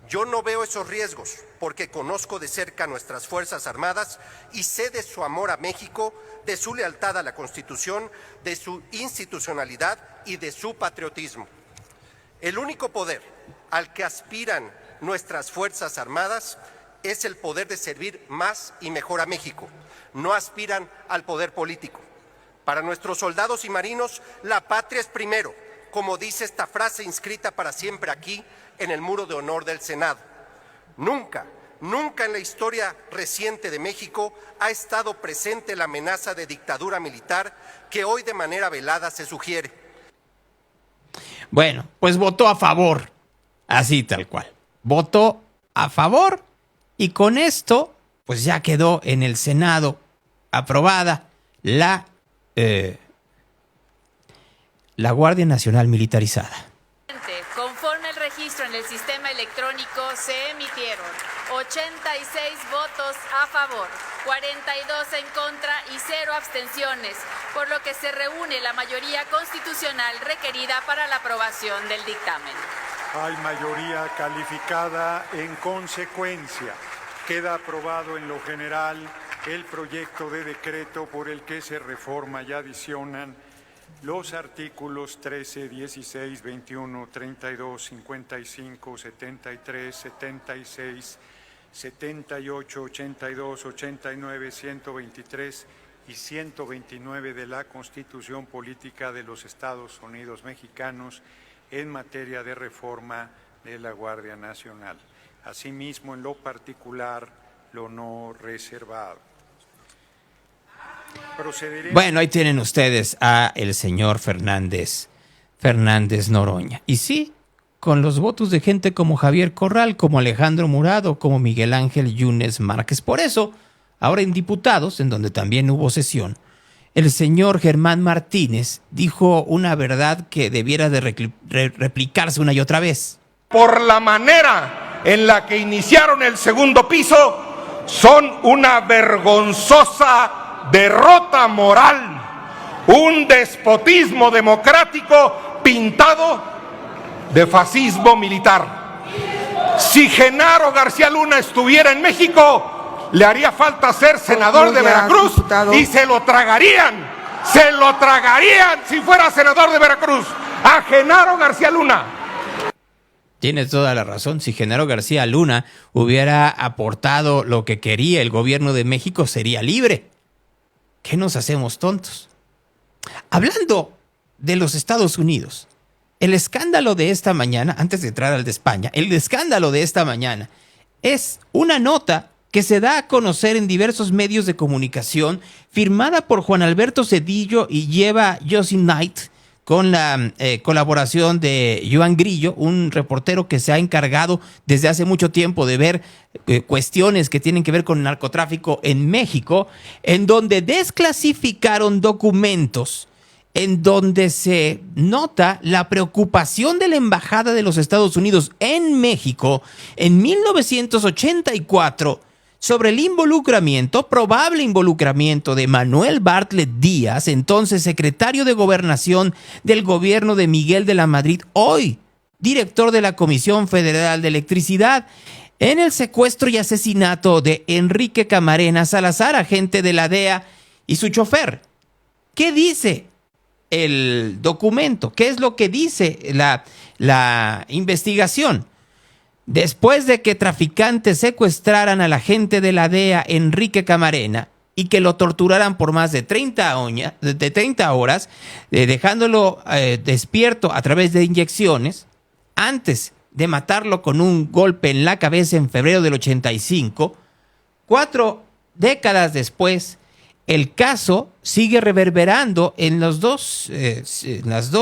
Yo no veo esos riesgos porque conozco de cerca a nuestras Fuerzas Armadas y sé de su amor a México, de su lealtad a la Constitución, de su institucionalidad y de su patriotismo. El único poder al que aspiran nuestras Fuerzas Armadas es el poder de servir más y mejor a México. No aspiran al poder político. Para nuestros soldados y marinos, la patria es primero, como dice esta frase inscrita para siempre aquí en el muro de honor del Senado. Nunca en la historia reciente de México ha estado presente la amenaza de dictadura militar que hoy de manera velada se sugiere. Bueno, pues votó a favor, así tal cual. Votó a favor y con esto pues ya quedó en el Senado aprobada la Guardia Nacional militarizada. Conforme el registro en el sistema electrónico se emitieron 86 votos a favor, 42 en contra y 0 abstenciones, por lo que se reúne la mayoría constitucional requerida para la aprobación del dictamen. Hay mayoría calificada. En consecuencia, queda aprobado en lo general el proyecto de decreto por el que se reforma y adicionan los artículos 13, 16, 21, 32, 55, 73, 76, 78, 82, 89, 123 y 129 de la Constitución Política de los Estados Unidos Mexicanos en materia de reforma de la Guardia Nacional. Asimismo, en lo particular, lo no reservado. Procederé... Bueno, ahí tienen ustedes a el señor Fernández Noroña. Y sí, con los votos de gente como Javier Corral, como Alejandro Murado, como Miguel Ángel Yunes Márquez. Por eso, ahora en diputados, en donde también hubo sesión, el señor Germán Martínez dijo una verdad que debiera de replicarse una y otra vez. Por la manera en la que iniciaron el segundo piso, son una vergonzosa derrota moral, un despotismo democrático pintado de fascismo militar. Si Genaro García Luna estuviera en México, le haría falta ser senador de Veracruz, y se lo tragarían si fuera senador de Veracruz, a Genaro García Luna. Tienes toda la razón. Si Genaro García Luna hubiera aportado lo que quería el gobierno de México, sería libre. ¿Qué nos hacemos tontos? Hablando de los Estados Unidos, el escándalo de esta mañana, antes de entrar al de España, el escándalo de esta mañana es una nota que se da a conocer en diversos medios de comunicación, firmada por Juan Alberto Cedillo y lleva Josie Knight, con la colaboración de Joan Grillo, un reportero que se ha encargado desde hace mucho tiempo de ver cuestiones que tienen que ver con narcotráfico en México, en donde desclasificaron documentos en donde se nota la preocupación de la Embajada de los Estados Unidos en México en 1984 sobre el probable involucramiento de Manuel Bartlett Díaz, entonces secretario de Gobernación del gobierno de Miguel de la Madrid, hoy director de la Comisión Federal de Electricidad, en el secuestro y asesinato de Enrique Camarena Salazar, agente de la DEA, y su chofer. ¿Qué dice el documento? ¿Qué es lo que dice la investigación? Después de que traficantes secuestraran al agente de la DEA, Enrique Camarena, y que lo torturaran por más de 30 horas, dejándolo despierto a través de inyecciones, antes de matarlo con un golpe en la cabeza en febrero del 85, 4 décadas después, el caso sigue reverberando en las dos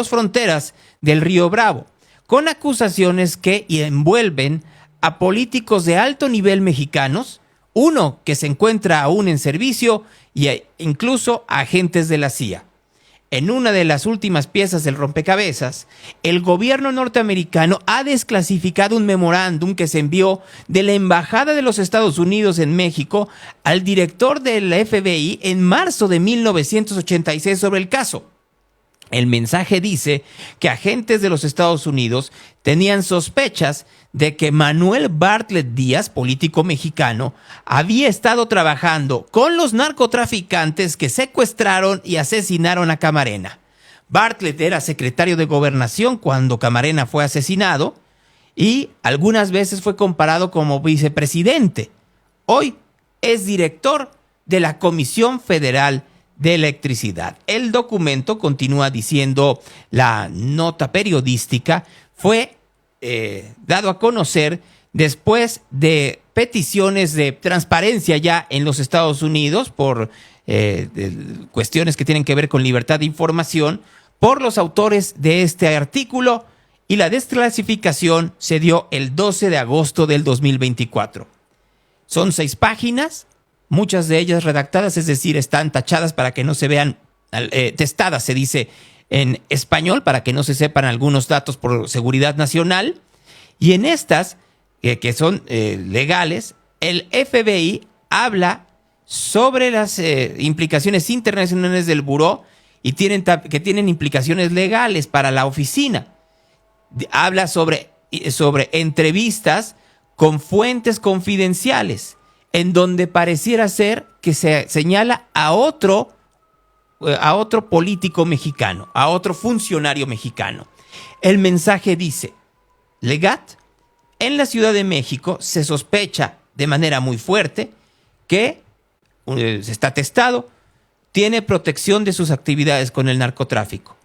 fronteras del Río Bravo, con acusaciones que envuelven a políticos de alto nivel mexicanos, uno que se encuentra aún en servicio y incluso agentes de la CIA. En una de las últimas piezas del rompecabezas, el gobierno norteamericano ha desclasificado un memorándum que se envió de la Embajada de los Estados Unidos en México al director del FBI en marzo de 1986 sobre el caso. El mensaje dice que agentes de los Estados Unidos tenían sospechas de que Manuel Bartlett Díaz, político mexicano, había estado trabajando con los narcotraficantes que secuestraron y asesinaron a Camarena. Bartlett era secretario de Gobernación cuando Camarena fue asesinado y algunas veces fue comparado como vicepresidente. Hoy es director de la Comisión Federal de Electricidad. El documento, continúa diciendo la nota periodística, fue dado a conocer después de peticiones de transparencia ya en los Estados Unidos por cuestiones que tienen que ver con libertad de información por los autores de este artículo, y la desclasificación se dio el 12 de agosto del 2024. Son 6 páginas, muchas de ellas redactadas, es decir, están tachadas para que no se vean, testadas se dice en español, para que no se sepan algunos datos por seguridad nacional. Y en estas, que son legales, el FBI habla sobre las implicaciones internacionales del buró y que tienen implicaciones legales para la oficina. Habla sobre entrevistas con fuentes confidenciales, en donde pareciera ser que se señala a otro político mexicano, a otro funcionario mexicano. El mensaje dice: Legat, en la Ciudad de México se sospecha de manera muy fuerte que está testado, tiene protección de sus actividades con el narcotráfico.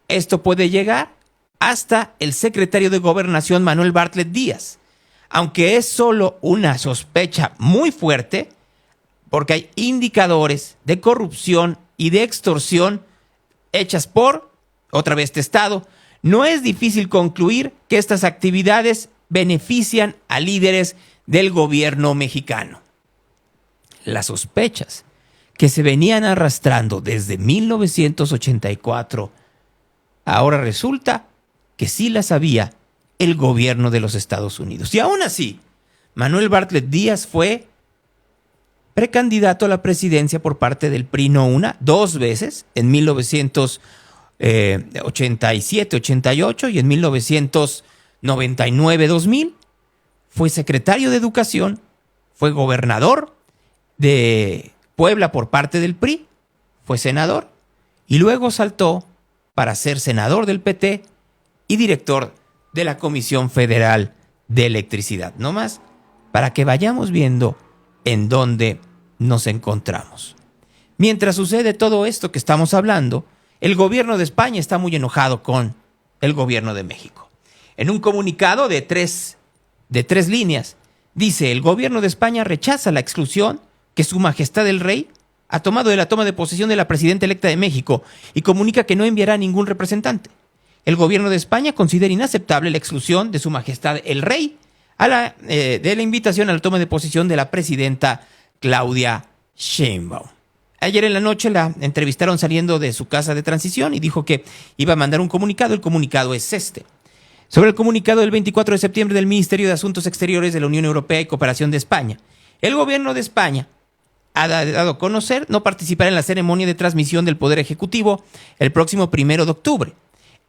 Esto puede llegar hasta el secretario de Gobernación Manuel Bartlett Díaz, aunque es solo una sospecha muy fuerte, porque hay indicadores de corrupción y de extorsión hechas por, otra vez testado, no es difícil concluir que estas actividades benefician a líderes del gobierno mexicano. Las sospechas que se venían arrastrando desde 1984, ahora resulta que sí las sabía el gobierno de los Estados Unidos. Y aún así, Manuel Bartlett Díaz fue precandidato a la presidencia por parte del PRI no una, dos veces, en 1987, 88 y en 1999, 2000. Fue secretario de Educación, fue gobernador de Puebla por parte del PRI, fue senador y luego saltó para ser senador del PT y director de la Comisión Federal de Electricidad. No más para que vayamos viendo en dónde nos encontramos. Mientras sucede todo esto que estamos hablando, el gobierno de España está muy enojado con el gobierno de México. En un comunicado de tres líneas, dice: el gobierno de España rechaza la exclusión que Su Majestad el Rey ha tomado de la toma de posesión de la presidenta electa de México y comunica que no enviará ningún representante. El gobierno de España considera inaceptable la exclusión de Su Majestad el Rey de la invitación a la toma de posesión de la presidenta Claudia Sheinbaum. Ayer en la noche la entrevistaron saliendo de su casa de transición y dijo que iba a mandar un comunicado. El comunicado es este. Sobre el comunicado del 24 de septiembre del Ministerio de Asuntos Exteriores de la Unión Europea y Cooperación de España, el gobierno de España ha dado a conocer no participar en la ceremonia de transmisión del Poder Ejecutivo el próximo 1 de octubre.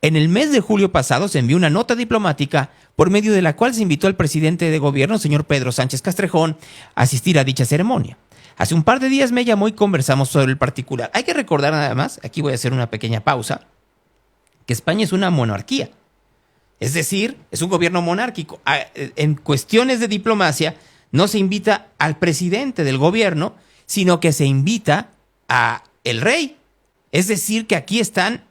En el mes de julio pasado se envió una nota diplomática por medio de la cual se invitó al presidente de gobierno, señor Pedro Sánchez Castrejón, a asistir a dicha ceremonia. Hace un par de días me llamó y conversamos sobre el particular. Hay que recordar nada más, aquí voy a hacer una pequeña pausa, que España es una monarquía. Es decir, es un gobierno monárquico. En cuestiones de diplomacia no se invita al presidente del gobierno, sino que se invita a el rey. Es decir, que aquí están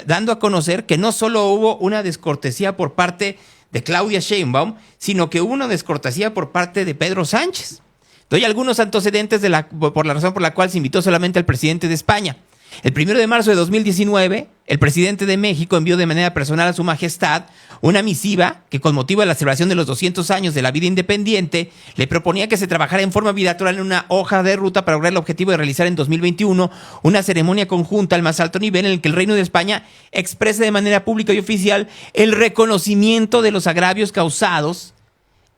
dando a conocer que no solo hubo una descortesía por parte de Claudia Sheinbaum, sino que hubo una descortesía por parte de Pedro Sánchez. Doy algunos antecedentes por la razón por la cual se invitó solamente al presidente de España. El 1 de marzo de 2019, el presidente de México envió de manera personal a Su Majestad una misiva que, con motivo de la celebración de los 200 años de la vida independiente, le proponía que se trabajara en forma bilateral en una hoja de ruta para lograr el objetivo de realizar en 2021 una ceremonia conjunta al más alto nivel en el que el Reino de España exprese de manera pública y oficial el reconocimiento de los agravios causados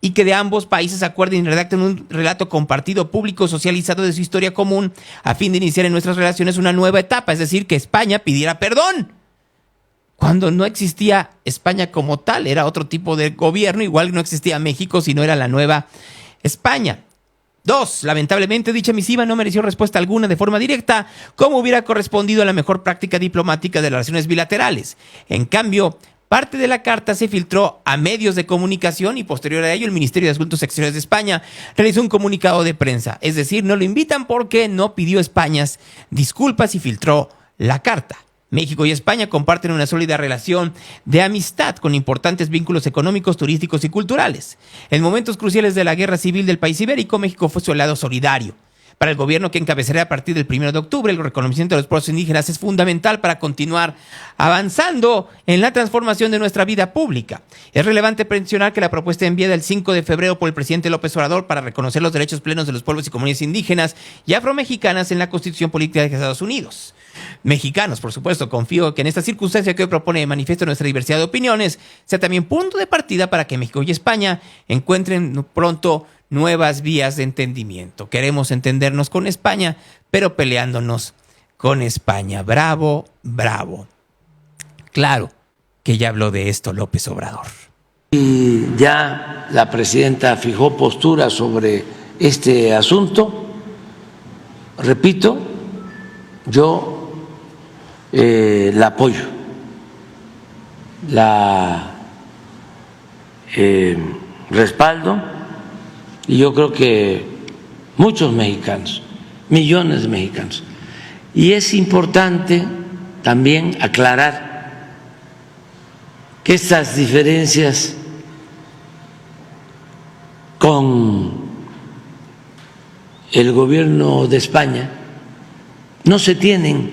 y que de ambos países acuerden y redacten un relato compartido, público, socializado de su historia común a fin de iniciar en nuestras relaciones una nueva etapa, es decir, que España pidiera perdón. Cuando no existía España como tal, era otro tipo de gobierno, igual no existía México, sino era la nueva España. 2. Lamentablemente, dicha misiva no mereció respuesta alguna de forma directa, como hubiera correspondido a la mejor práctica diplomática de las relaciones bilaterales. En cambio, parte de la carta se filtró a medios de comunicación y posterior a ello el Ministerio de Asuntos Exteriores de España realizó un comunicado de prensa. Es decir, no lo invitan porque no pidió España disculpas y filtró la carta. México y España comparten una sólida relación de amistad con importantes vínculos económicos, turísticos y culturales. En momentos cruciales de la guerra civil del país ibérico, México fue su aliado solidario. Para el gobierno que encabezará a partir del 1 de octubre, el reconocimiento de los pueblos indígenas es fundamental para continuar avanzando en la transformación de nuestra vida pública. Es relevante mencionar que la propuesta enviada el 5 de febrero por el presidente López Obrador para reconocer los derechos plenos de los pueblos y comunidades indígenas y afromexicanas en la Constitución Política de Estados Unidos. Mexicanos, por supuesto, confío que en esta circunstancia que hoy propone de manifiesto nuestra diversidad de opiniones sea también punto de partida para que México y España encuentren pronto nuevas vías de entendimiento. Queremos entendernos con España, pero peleándonos con España. Bravo, bravo. Claro que ya habló de esto López Obrador. Y ya la presidenta fijó postura sobre este asunto. Repito, yo la apoyo, la respaldo. Y yo creo que muchos mexicanos, millones de mexicanos. Y es importante también aclarar que estas diferencias con el gobierno de España no se tienen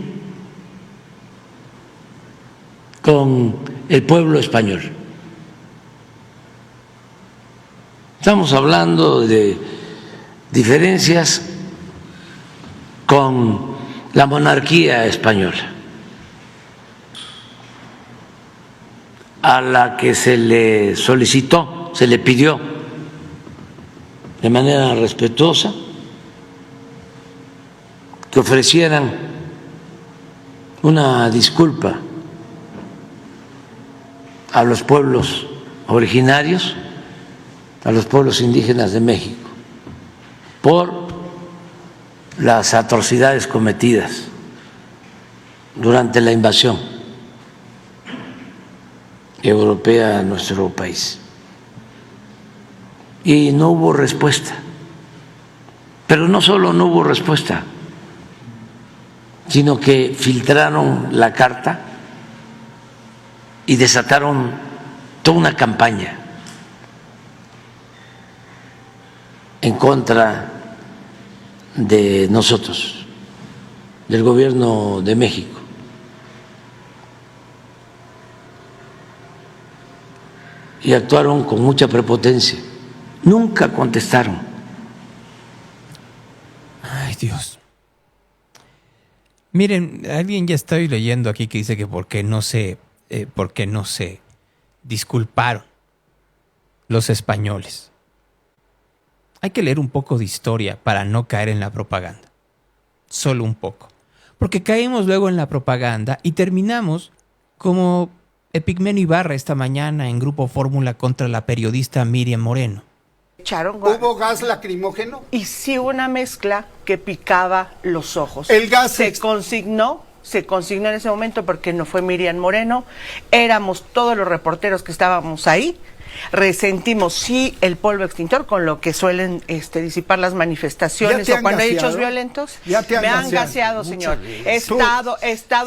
con el pueblo español. Estamos hablando de diferencias con la monarquía española, a la que se le solicitó, se le pidió de manera respetuosa que ofrecieran una disculpa a los pueblos originarios, a los pueblos indígenas de México, por las atrocidades cometidas durante la invasión europea a nuestro país. Y no hubo respuesta. Pero no solo no hubo respuesta, sino que filtraron la carta y desataron toda una campaña en contra de nosotros, del gobierno de México. Y actuaron con mucha prepotencia. Nunca contestaron. Ay, Dios. Miren, alguien ya estoy leyendo aquí que dice que por qué no se disculparon los españoles. Hay que leer un poco de historia para no caer en la propaganda. Solo un poco. Porque caemos luego en la propaganda y terminamos como Epigmenio Ibarra esta mañana en Grupo Fórmula contra la periodista Miriam Moreno. ¿Hubo gas lacrimógeno? Y sí hubo una mezcla que picaba los ojos. El gas se consignó en ese momento porque no fue Miriam Moreno, éramos todos los reporteros que estábamos ahí, resentimos sí el polvo extintor con lo que suelen disipar las manifestaciones o cuando hay hechos violentos. Me han gaseado, señor. He estado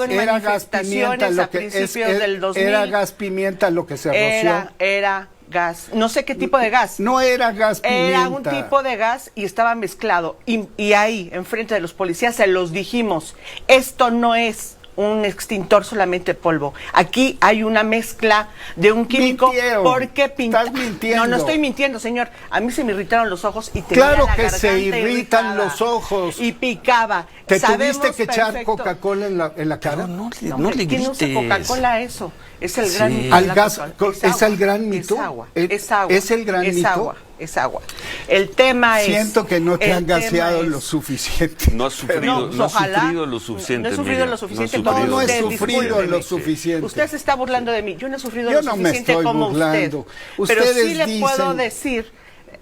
en manifestaciones a principios del 2000. ¿Era gas pimienta lo que se roció? Era gas, no sé qué tipo de gas. No era gas pimienta. Era un tipo de gas y estaba mezclado. Y ahí, enfrente de los policías, se los dijimos, esto no es un extintor solamente polvo. Aquí hay una mezcla de un químico. Mintieron. ¿Por qué pinta? Estás mintiendo. No estoy mintiendo, señor. A mí se me irritaron los ojos y tenía claro la que se irritan irritada. los ojos. Y picaba. ¿Te Sabemos tuviste que echar perfecto. Coca-Cola en la cara? No le ¿quién usa Coca-Cola eso? Es el gran mito. ¿Al gas, ¿Es el gran mito? Es agua. Es agua. ¿Es el gran mito? Agua. Es agua. El tema Siento que no te han gaseado lo suficiente. No has sufrido, no has sufrido lo suficiente. No he sufrido lo suficiente. No he sufrido lo suficiente. Usted se está burlando de mí. Yo no he sufrido Yo lo no me suficiente estoy como burlando. usted. Pero sí le dicen... puedo decir.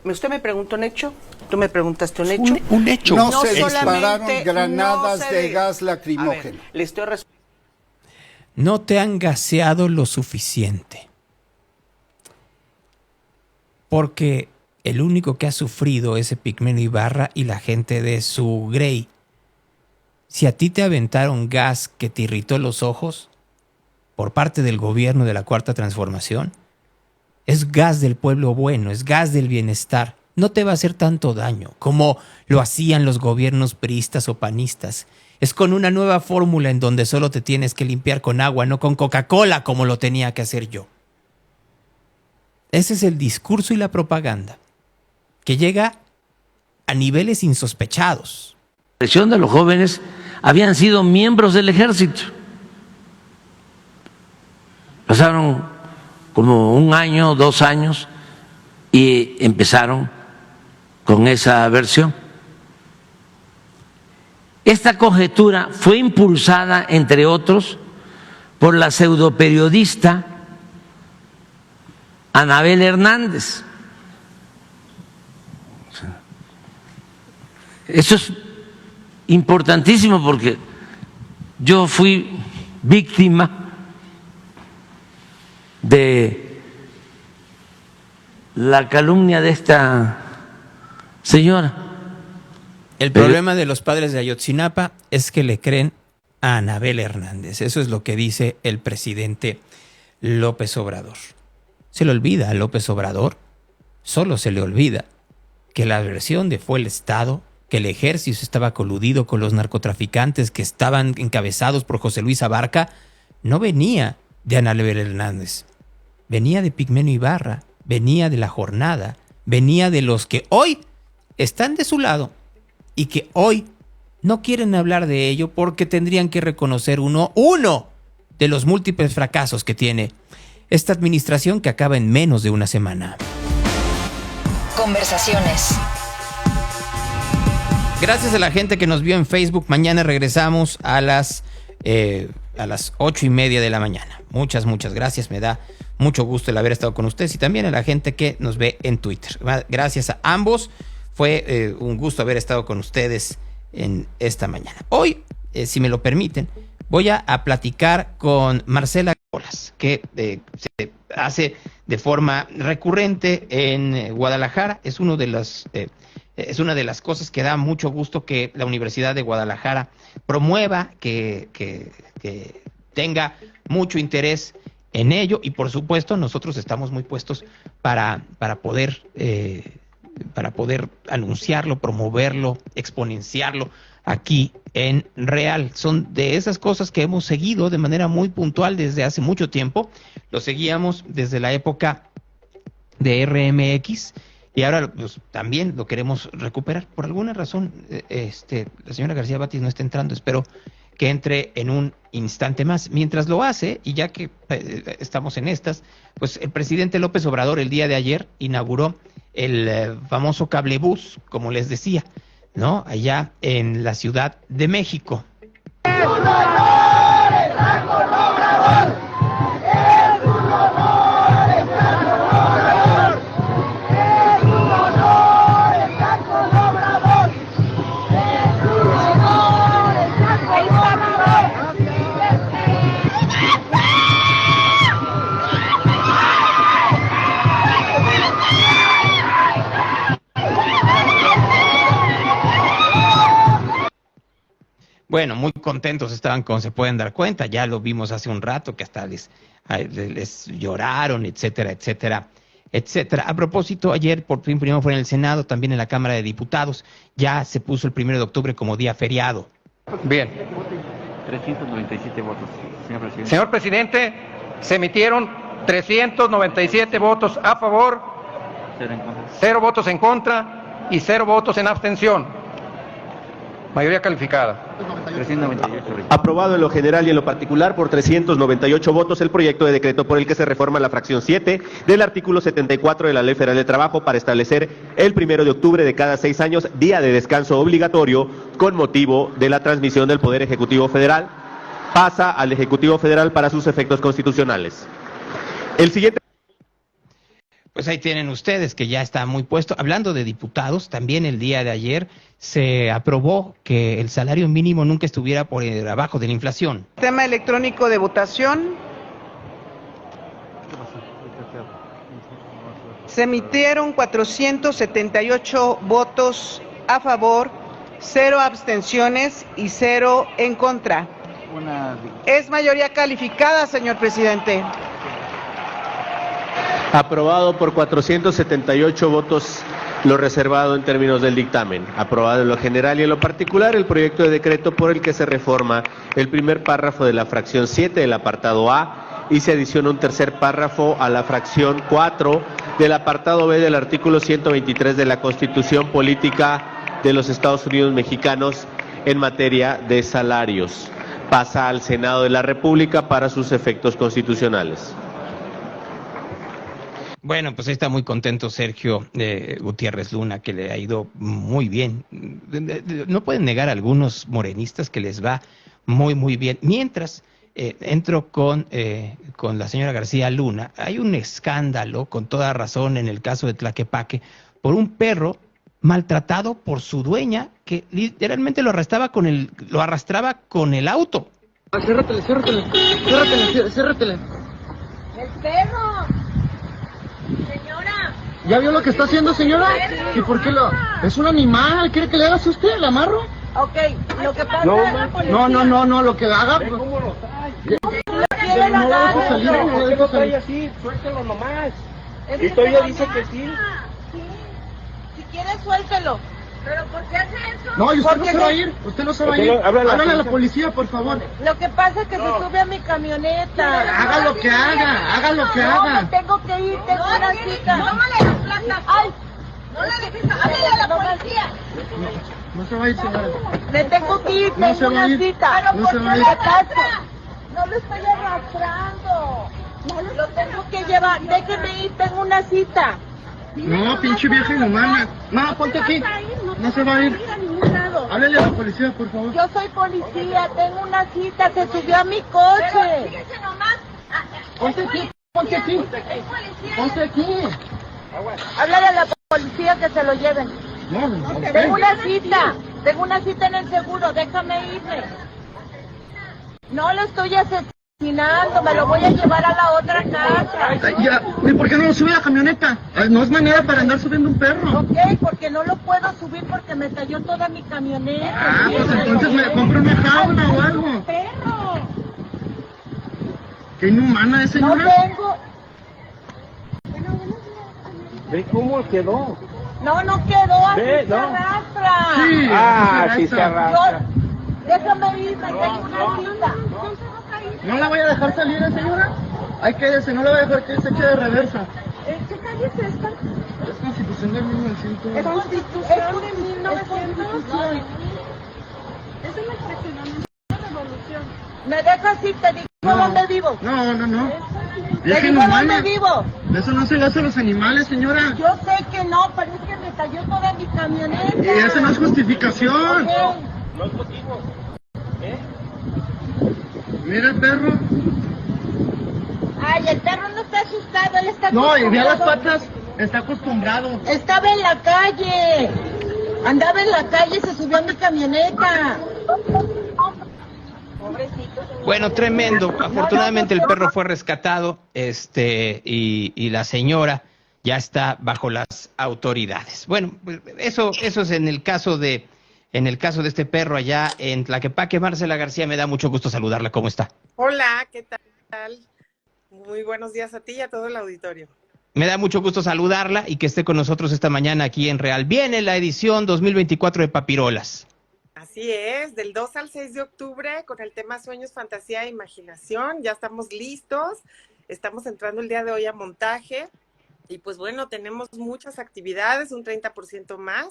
¿Usted me preguntó un hecho? ¿Tú me preguntaste un hecho? Un hecho. No se dispararon granadas de gas lacrimógeno. Le estoy respondiendo. No te han gaseado lo suficiente. Porque el único que ha sufrido es Epigmenio Ibarra y la gente de su Grey. Si a ti te aventaron gas que te irritó los ojos por parte del gobierno de la Cuarta Transformación, es gas del pueblo bueno, es gas del bienestar. No te va a hacer tanto daño como lo hacían los gobiernos priistas o panistas. Es con una nueva fórmula en donde solo te tienes que limpiar con agua, no con Coca-Cola como lo tenía que hacer yo. Ese es el discurso y la propaganda que llega a niveles insospechados. La presión de los jóvenes habían sido miembros del ejército. Pasaron como 1 año, 2 años y empezaron con esa versión. Esta conjetura fue impulsada, entre otros, por la pseudoperiodista Anabel Hernández. Eso es importantísimo porque yo fui víctima de la calumnia de esta señora. El problema de los padres de Ayotzinapa es que le creen a Anabel Hernández. Eso es lo que dice el presidente López Obrador. Se le olvida a López Obrador, solo se le olvida que la versión de fue el Estado, que el ejército estaba coludido con los narcotraficantes que estaban encabezados por José Luis Abarca, no venía de Ana Lebel Hernández, venía de Pigmenio Ibarra, venía de La Jornada, venía de los que hoy están de su lado y que hoy no quieren hablar de ello porque tendrían que reconocer uno de los múltiples fracasos que tiene esta administración que acaba en menos de una semana. Conversaciones. Gracias a la gente que nos vio en Facebook. Mañana regresamos a las 8:30 de la mañana. Muchas gracias. Me da mucho gusto el haber estado con ustedes y también a la gente que nos ve en Twitter. Gracias a ambos. Fue un gusto haber estado con ustedes en esta mañana. Hoy, si me lo permiten, voy a platicar con Marcela Colas, que se hace de forma recurrente en Guadalajara. Es una de las cosas que da mucho gusto que la Universidad de Guadalajara promueva, que tenga mucho interés en ello, y por supuesto nosotros estamos muy puestos para poder anunciarlo, promoverlo, exponenciarlo aquí en Real. Son de esas cosas que hemos seguido de manera muy puntual desde hace mucho tiempo. Lo seguíamos desde la época de RMX y ahora también lo queremos recuperar. Por alguna razón, la señora García Batis no está entrando. Espero que entre en un instante más. Mientras lo hace, y ya que estamos en estas, pues el presidente López Obrador el día de ayer inauguró el famoso cablebús, como les decía, ¿no? Allá en la Ciudad de México. Bueno, muy contentos estaban, como se pueden dar cuenta. Ya lo vimos hace un rato, que hasta les lloraron, etcétera, etcétera, etcétera. A propósito, ayer por fin primero fue en el Senado, también en la Cámara de Diputados. Ya se puso el 1 de octubre como día feriado. Bien. 397 votos, señor presidente. Señor presidente, se emitieron 397 votos a favor, 0 votos en contra y 0 votos en abstención. Mayoría calificada. 398. Aprobado en lo general y en lo particular por 398 votos el proyecto de decreto por el que se reforma la fracción 7 del artículo 74 de la Ley Federal de Trabajo para establecer el 1 de octubre de cada 6 años día de descanso obligatorio con motivo de la transmisión del Poder Ejecutivo Federal. Pasa al Ejecutivo Federal para sus efectos constitucionales. El siguiente... Pues ahí tienen ustedes, que ya está muy puesto. Hablando de diputados, también el día de ayer se aprobó que el salario mínimo nunca estuviera por abajo de la inflación. Sistema electrónico de votación. Se emitieron 478 votos a favor, 0 abstenciones y 0 en contra. Es mayoría calificada, señor presidente. Aprobado por 478 votos lo reservado en términos del dictamen. Aprobado en lo general y en lo particular el proyecto de decreto por el que se reforma el primer párrafo de la fracción 7 del apartado A y se adiciona un tercer párrafo a la fracción 4 del apartado B del artículo 123 de la Constitución Política de los Estados Unidos Mexicanos en materia de salarios. Pasa al Senado de la República para sus efectos constitucionales. Bueno, pues ahí está muy contento Sergio Gutiérrez Luna, que le ha ido muy bien. No pueden negar a algunos morenistas que les va muy, muy bien. Mientras entro con la señora García Luna, hay un escándalo, con toda razón, en el caso de Tlaquepaque, por un perro maltratado por su dueña, que literalmente lo arrastraba con el auto. Ciérratele. ¡El perro! Señora. ¿Ya vio lo que está haciendo, señora? ¿Y por qué lo...? Es un animal, ¿quiere que le hagas usted? ¿Le amarro? Ok, lo que pasa No, es la policía. no, lo que haga... ¿Cómo lo trae? quieren no la dejo adentro. salir, no la ¿Por qué dejo no trae salir? así? Suéltelo nomás. Es Y que todavía te dice lo que sí. Sí. Si quieres, suéltelo. ¿Pero por qué hace eso? No, y usted no Porque se va a ir, usted no se va a ir. Háblale a la policía, por favor. Lo que pasa es que se sube a mi camioneta. Haga lo que haga, haga lo que No, haga. me tengo que ir, tengo una cita. Tómale la placa. Ay, no le dejes. Háblale a la policía. No se va a ir, señora. Me tengo que ir, No tengo se va una a ir. cita. No se va a ir. No lo estoy arrastrando. No lo tengo que llevar. Déjeme ir, tengo una cita. No, pinche vieja inhumana. No, ponte aquí. No se va a ir. Háblale a la policía, por favor. Yo soy policía, tengo una cita, se subió a mi coche. Fíjese nomás. Ponte aquí, ponte aquí. Ponte aquí. Háblale a la policía que se lo lleven. No, no, Tengo una cita en el seguro, déjame irme. No lo estoy asesinando, me lo voy a llevar a la otra casa. Ya, ¿y por qué no lo sube a la camioneta? No es manera para andar subiendo un perro. Ok, porque no lo puedo subir porque me cayó toda mi camioneta. Ah, pues entonces me compro una jaula o algo. Perro. Qué inhumana es, señora. No tengo. Ve cómo quedó. No quedó, así Ve, se no. arrastra. Sí, sí se arrastra. Déjame irme, tengo una cita. ¿No la voy a dejar salir, señora? Ahí quédese, no la voy a dejar que se eche de reversa. ¿Qué calle es esta? Es Constitución del 1900. Es Constitución de 1900. Es el fraccionamiento de Revolución. ¿Me dejas ir? Te digo dónde vivo. No. Te Vieja digo inhumana. dónde vivo. Eso no se le hace a los animales, señora. Yo sé que no, pero es que me cayó toda mi camioneta. Y eso no es justificación. Ok. No es motivo. Mira el perro. Ay, el perro no está asustado, él está No, y vea las acostumbrado. patas. Está acostumbrado. Estaba en la calle. Andaba en la calle y se subió a mi camioneta. Pobrecito. Bueno, tremendo. Afortunadamente el perro fue rescatado, y la señora ya está bajo las autoridades. Bueno, pues eso es en el caso de este perro allá en Tlaquepaque. Marcela García, me da mucho gusto saludarla. ¿Cómo está? Hola, ¿qué tal? Muy buenos días a ti y a todo el auditorio. Me da mucho gusto saludarla y que esté con nosotros esta mañana aquí en Real. Viene la edición 2024 de Papirolas. Así es, del 2 al 6 de octubre con el tema Sueños, Fantasía e Imaginación. Ya estamos listos, estamos entrando el día de hoy a montaje y pues bueno, tenemos muchas actividades, un 30% más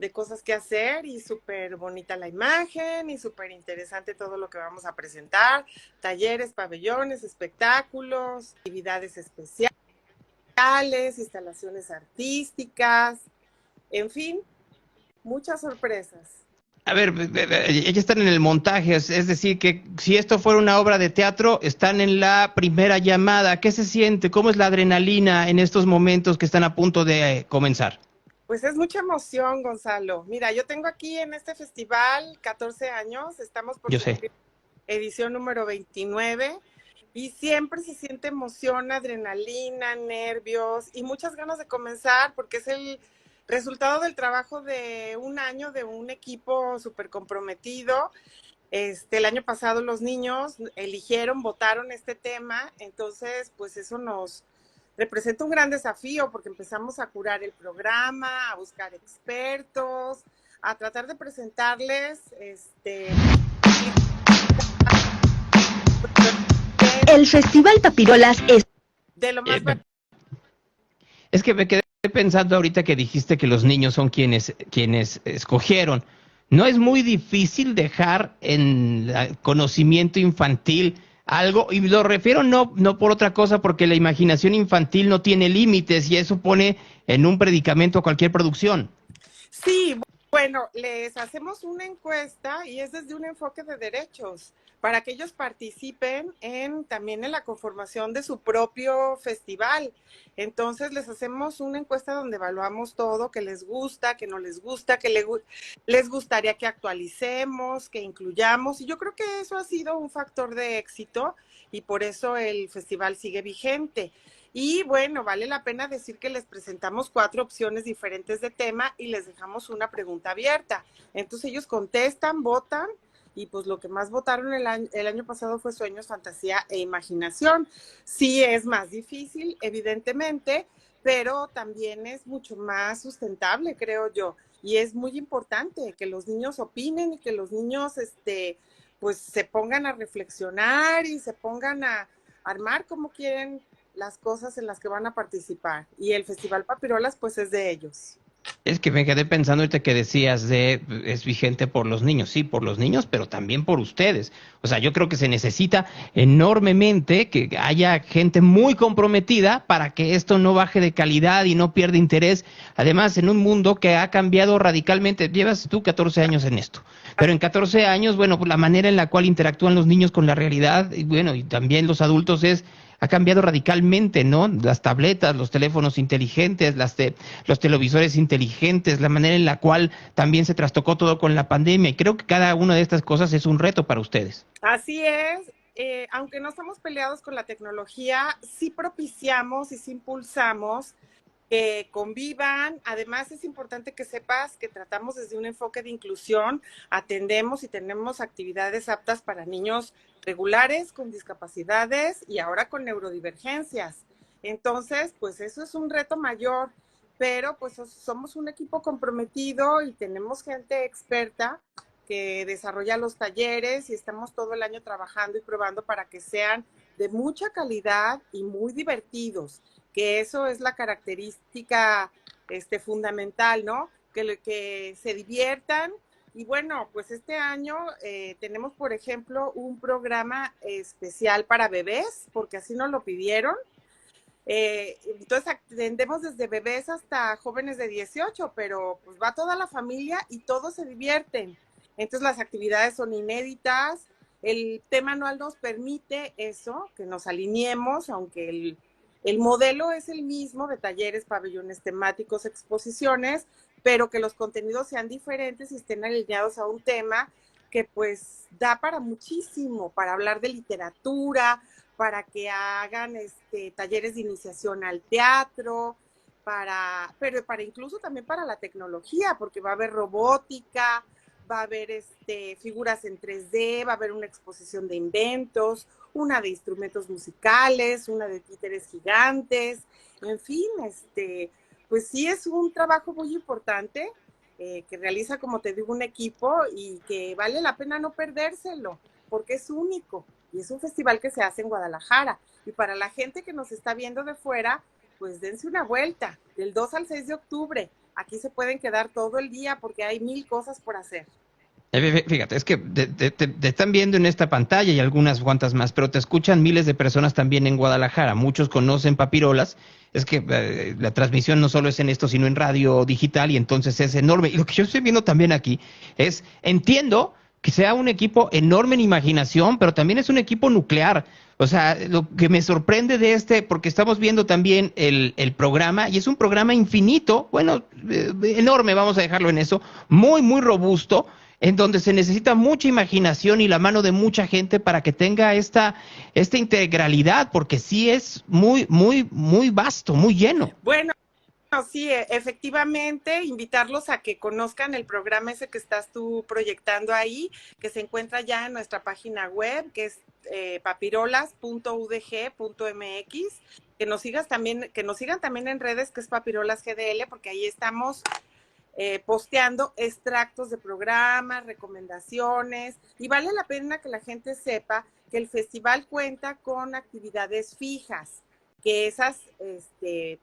de cosas que hacer y súper bonita la imagen y súper interesante todo lo que vamos a presentar, talleres, pabellones, espectáculos, actividades especiales, instalaciones artísticas, en fin, muchas sorpresas. A ver, ya están en el montaje, es decir, que si esto fuera una obra de teatro, están en la primera llamada. ¿Qué se siente? ¿Cómo es la adrenalina en estos momentos que están a punto de comenzar? Pues es mucha emoción, Gonzalo. Mira, yo tengo aquí en este festival 14 años, estamos por cumplir edición número 29 y siempre se siente emoción, adrenalina, nervios y muchas ganas de comenzar porque es el resultado del trabajo de un año de un equipo súper comprometido. El año pasado los niños eligieron, votaron este tema, entonces pues eso nos representa un gran desafío porque empezamos a curar el programa, a buscar expertos, a tratar de presentarles El Festival Papirolas es de lo más Es que me quedé pensando ahorita que dijiste que los niños son quienes escogieron. ¿No es muy difícil dejar en conocimiento infantil algo? Y lo refiero no por otra cosa, porque la imaginación infantil no tiene límites y eso pone en un predicamento a cualquier producción. Sí, bueno, les hacemos una encuesta y es desde un enfoque de derechos, para que ellos participen también en la conformación de su propio festival. Entonces les hacemos una encuesta donde evaluamos todo, que les gusta, que no les gusta, que les gustaría que actualicemos, que incluyamos. Y yo creo que eso ha sido un factor de éxito y por eso el festival sigue vigente. Y bueno, vale la pena decir que les presentamos 4 opciones diferentes de tema y les dejamos una pregunta abierta. Entonces ellos contestan, votan y pues lo que más votaron el año pasado fue Sueños, Fantasía e Imaginación. Sí es más difícil, evidentemente, pero también es mucho más sustentable, creo yo, y es muy importante que los niños opinen y que los niños pues se pongan a reflexionar y se pongan a armar como quieren las cosas en las que van a participar, y el Festival Papirolas pues es de ellos. Es que me quedé pensando ahorita que decías es vigente por los niños, sí, por los niños, pero también por ustedes. O sea, yo creo que se necesita enormemente que haya gente muy comprometida para que esto no baje de calidad y no pierda interés. Además, en un mundo que ha cambiado radicalmente, llevas tú 14 años en esto, pero en 14 años, bueno, pues la manera en la cual interactúan los niños con la realidad, y bueno, y también los adultos ha cambiado radicalmente, ¿no? Las tabletas, los teléfonos inteligentes, los televisores inteligentes, la manera en la cual también se trastocó todo con la pandemia, y creo que cada una de estas cosas es un reto para ustedes. Así es, aunque no estamos peleados con la tecnología, sí propiciamos y sí impulsamos que convivan. Además, es importante que sepas que tratamos desde un enfoque de inclusión, atendemos y tenemos actividades aptas para niños regulares, con discapacidades y ahora con neurodivergencias. Entonces, pues eso es un reto mayor, pero pues somos un equipo comprometido y tenemos gente experta que desarrolla los talleres y estamos todo el año trabajando y probando para que sean de mucha calidad y muy divertidos, que eso es la característica fundamental, ¿no? Que se diviertan. Y bueno, pues este año tenemos, por ejemplo, un programa especial para bebés, porque así nos lo pidieron. Entonces atendemos desde bebés hasta jóvenes de 18, pero pues va toda la familia y todos se divierten. Entonces las actividades son inéditas, el tema anual nos permite eso, que nos alineemos, aunque el modelo es el mismo de talleres, pabellones temáticos, exposiciones, pero que los contenidos sean diferentes y estén alineados a un tema que pues da para muchísimo, para hablar de literatura, para que hagan talleres de iniciación al teatro, pero para incluso también para la tecnología, porque va a haber robótica, va a haber figuras en 3D, va a haber una exposición de inventos, una de instrumentos musicales, una de títeres gigantes, en fin, pues sí es un trabajo muy importante que realiza, como te digo, un equipo y que vale la pena no perdérselo, porque es único y es un festival que se hace en Guadalajara. Y para la gente que nos está viendo de fuera, pues dense una vuelta, del 2 al 6 de octubre. Aquí se pueden quedar todo el día porque hay 1000 cosas por hacer. Fíjate, es que te están viendo en esta pantalla y algunas cuantas más, pero te escuchan miles de personas también en Guadalajara. Muchos conocen Papirolas. Es que la transmisión no solo es en esto, sino en radio digital, y entonces es enorme. Y lo que yo estoy viendo también aquí entiendo que sea un equipo enorme en imaginación, pero también es un equipo nuclear. O sea, lo que me sorprende de porque estamos viendo también el programa, y es un programa infinito, bueno, enorme, vamos a dejarlo en eso, muy, muy robusto, en donde se necesita mucha imaginación y la mano de mucha gente para que tenga esta integralidad, porque sí es muy, muy, muy vasto, muy lleno. Bueno, sí, efectivamente, invitarlos a que conozcan el programa ese que estás tú proyectando ahí, que se encuentra ya en nuestra página web, que es papirolas.udg.mx, que nos sigan también en redes, que es Papirolas GDL, porque ahí estamos posteando extractos de programas, recomendaciones, y vale la pena que la gente sepa que el festival cuenta con actividades fijas, que esas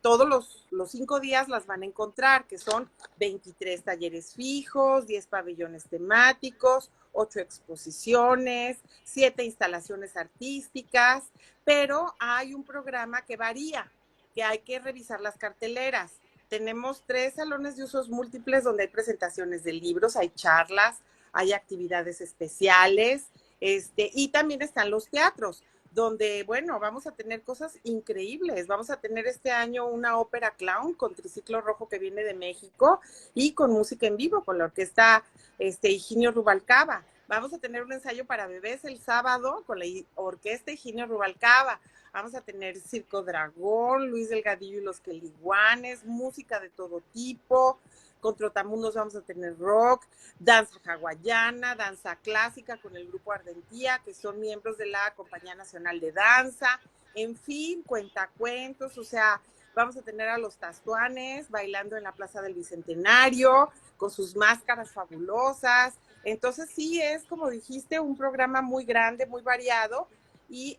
todos los 5 días las van a encontrar, que son 23 talleres fijos, 10 pabellones temáticos, 8 exposiciones, 7 instalaciones artísticas, pero hay un programa que varía, que hay que revisar las carteleras. Tenemos 3 salones de usos múltiples donde hay presentaciones de libros, hay charlas, hay actividades especiales, y también están los teatros, donde, bueno, vamos a tener cosas increíbles. Vamos a tener este año una ópera clown con Triciclo Rojo que viene de México y con música en vivo, con la orquesta Higinio Rubalcaba. Vamos a tener un ensayo para bebés el sábado con la orquesta Higinio Rubalcaba. vamos a tener Circo Dragón, Luis Delgadillo y los Queliguanes, música de todo tipo. Con Trotamundos vamos a tener rock, danza hawaiana, danza clásica con el grupo Ardentía, que son miembros de la Compañía Nacional de Danza, en fin, cuentacuentos, o sea, vamos a tener a los Tastuanes bailando en la Plaza del Bicentenario, con sus máscaras fabulosas. Entonces sí, es como dijiste, un programa muy grande, muy variado, y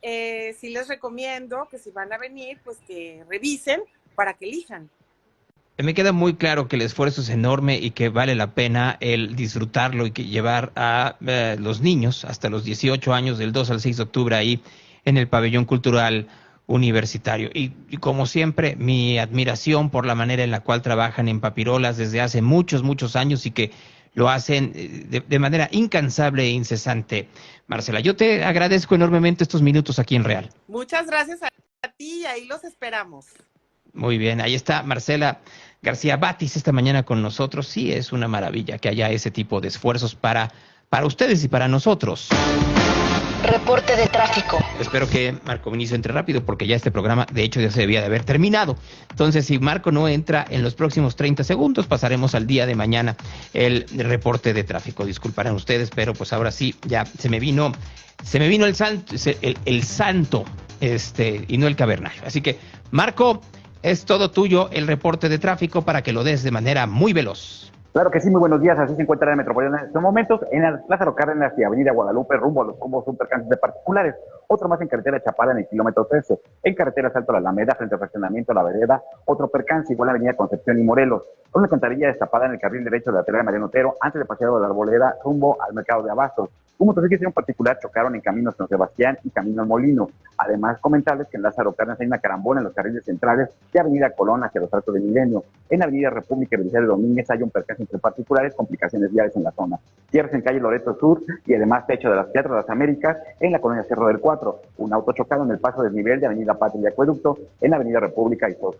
sí les recomiendo que si van a venir, pues que revisen para que elijan. Me queda muy claro que el esfuerzo es enorme y que vale la pena el disfrutarlo y que llevar a los niños hasta los 18 años, del 2 al 6 de octubre, ahí en el Pabellón Cultural Universitario. Y como siempre, mi admiración por la manera en la cual trabajan en Papirolas desde hace muchos, muchos años y que lo hacen de manera incansable e incesante. Marcela, yo te agradezco enormemente estos minutos aquí en Real. Muchas gracias a ti y ahí los esperamos. Muy bien, ahí está Marcela García Batis esta mañana con nosotros. Sí, es una maravilla que haya ese tipo de esfuerzos para ustedes y para nosotros. Reporte de tráfico. Espero que Marco Vinicio entre rápido porque ya este programa de hecho ya se debía de haber terminado. Entonces, si Marco no entra en los próximos 30 segundos, pasaremos al día de mañana el reporte de tráfico. Disculparán ustedes, pero pues ahora sí, ya se me vino el santo, y no el cavernario. Así que, Marco, es todo tuyo el reporte de tráfico para que lo des de manera muy veloz. Claro que sí, muy buenos días. Así se encuentra la metropolitana en estos momentos, en la Lázaro Cárdenas y Avenida Guadalupe, rumbo a los combos supercantes de particulares. Otro más en carretera Chapala en el kilómetro 13. En carretera Salto a la Alameda, frente al fraccionamiento La Vereda, otro percance, igual en Avenida Concepción y Morelos. Una alcantarilla destapada en el carril derecho de la arteria Mariano Otero, antes de Paseo de la Arboleda, rumbo al mercado de Abastos. Un motociclista y un particular chocaron en Camino San Sebastián y Camino al Molino. Además, comentarles que en Lázaro Cárdenas hay una carambola en los carriles centrales de Avenida Colón hacia los Altos de Milenio. En Avenida República y Belisario Domínguez hay un percance entre particulares, complicaciones viales en la zona. Cierres en calle Loreto Sur y además techo de las Teatro de las Américas en la colonia Cerro del 4. Un auto chocado en el paso desnivel de Avenida Patria y Acueducto en la Avenida República y José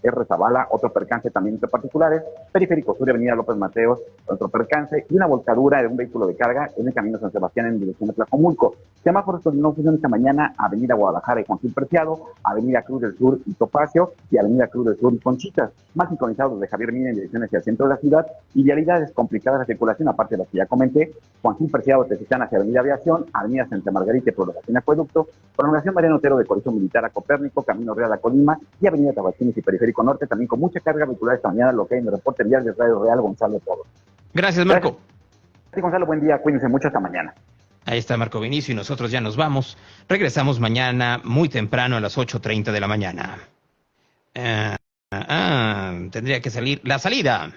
R. Zavala, otro percance también entre particulares. Periférico Sur y Avenida López Mateos, otro percance, y una volcadura de un vehículo de carga en el Camino San Sebastián en dirección de Tlajomulco. Semáforos que no funcionan esta mañana: Avenida Guadalajara y Juan Gil Preciado, Avenida Cruz del Sur y Topacio, y Avenida Cruz del Sur y Conchitas. Más sincronizados de Javier Mina en dirección hacia el centro de la ciudad, y vialidades complicadas de circulación, aparte de las que ya comenté: Juan Gil Preciado, Tecitlán hacia Avenida Aviación, Avenida Santa Margarita y Prolongación Acueducto, Prolongación Mariano Otero de Colegio Militar a Copérnico, Camino Real a Colima, y Avenida Tabachines y Periférico Norte, también con mucha carga vehicular esta mañana, lo que hay en el reporte vial de Radio Real, Gonzalo Todo. Gracias, Marco. Sí, Gonzalo, buen día, cuídense mucho, hasta mañana. Ahí está Marco Vinicio y nosotros ya nos vamos. Regresamos mañana muy temprano a las 8:30 de la mañana. Tendría que salir la salida.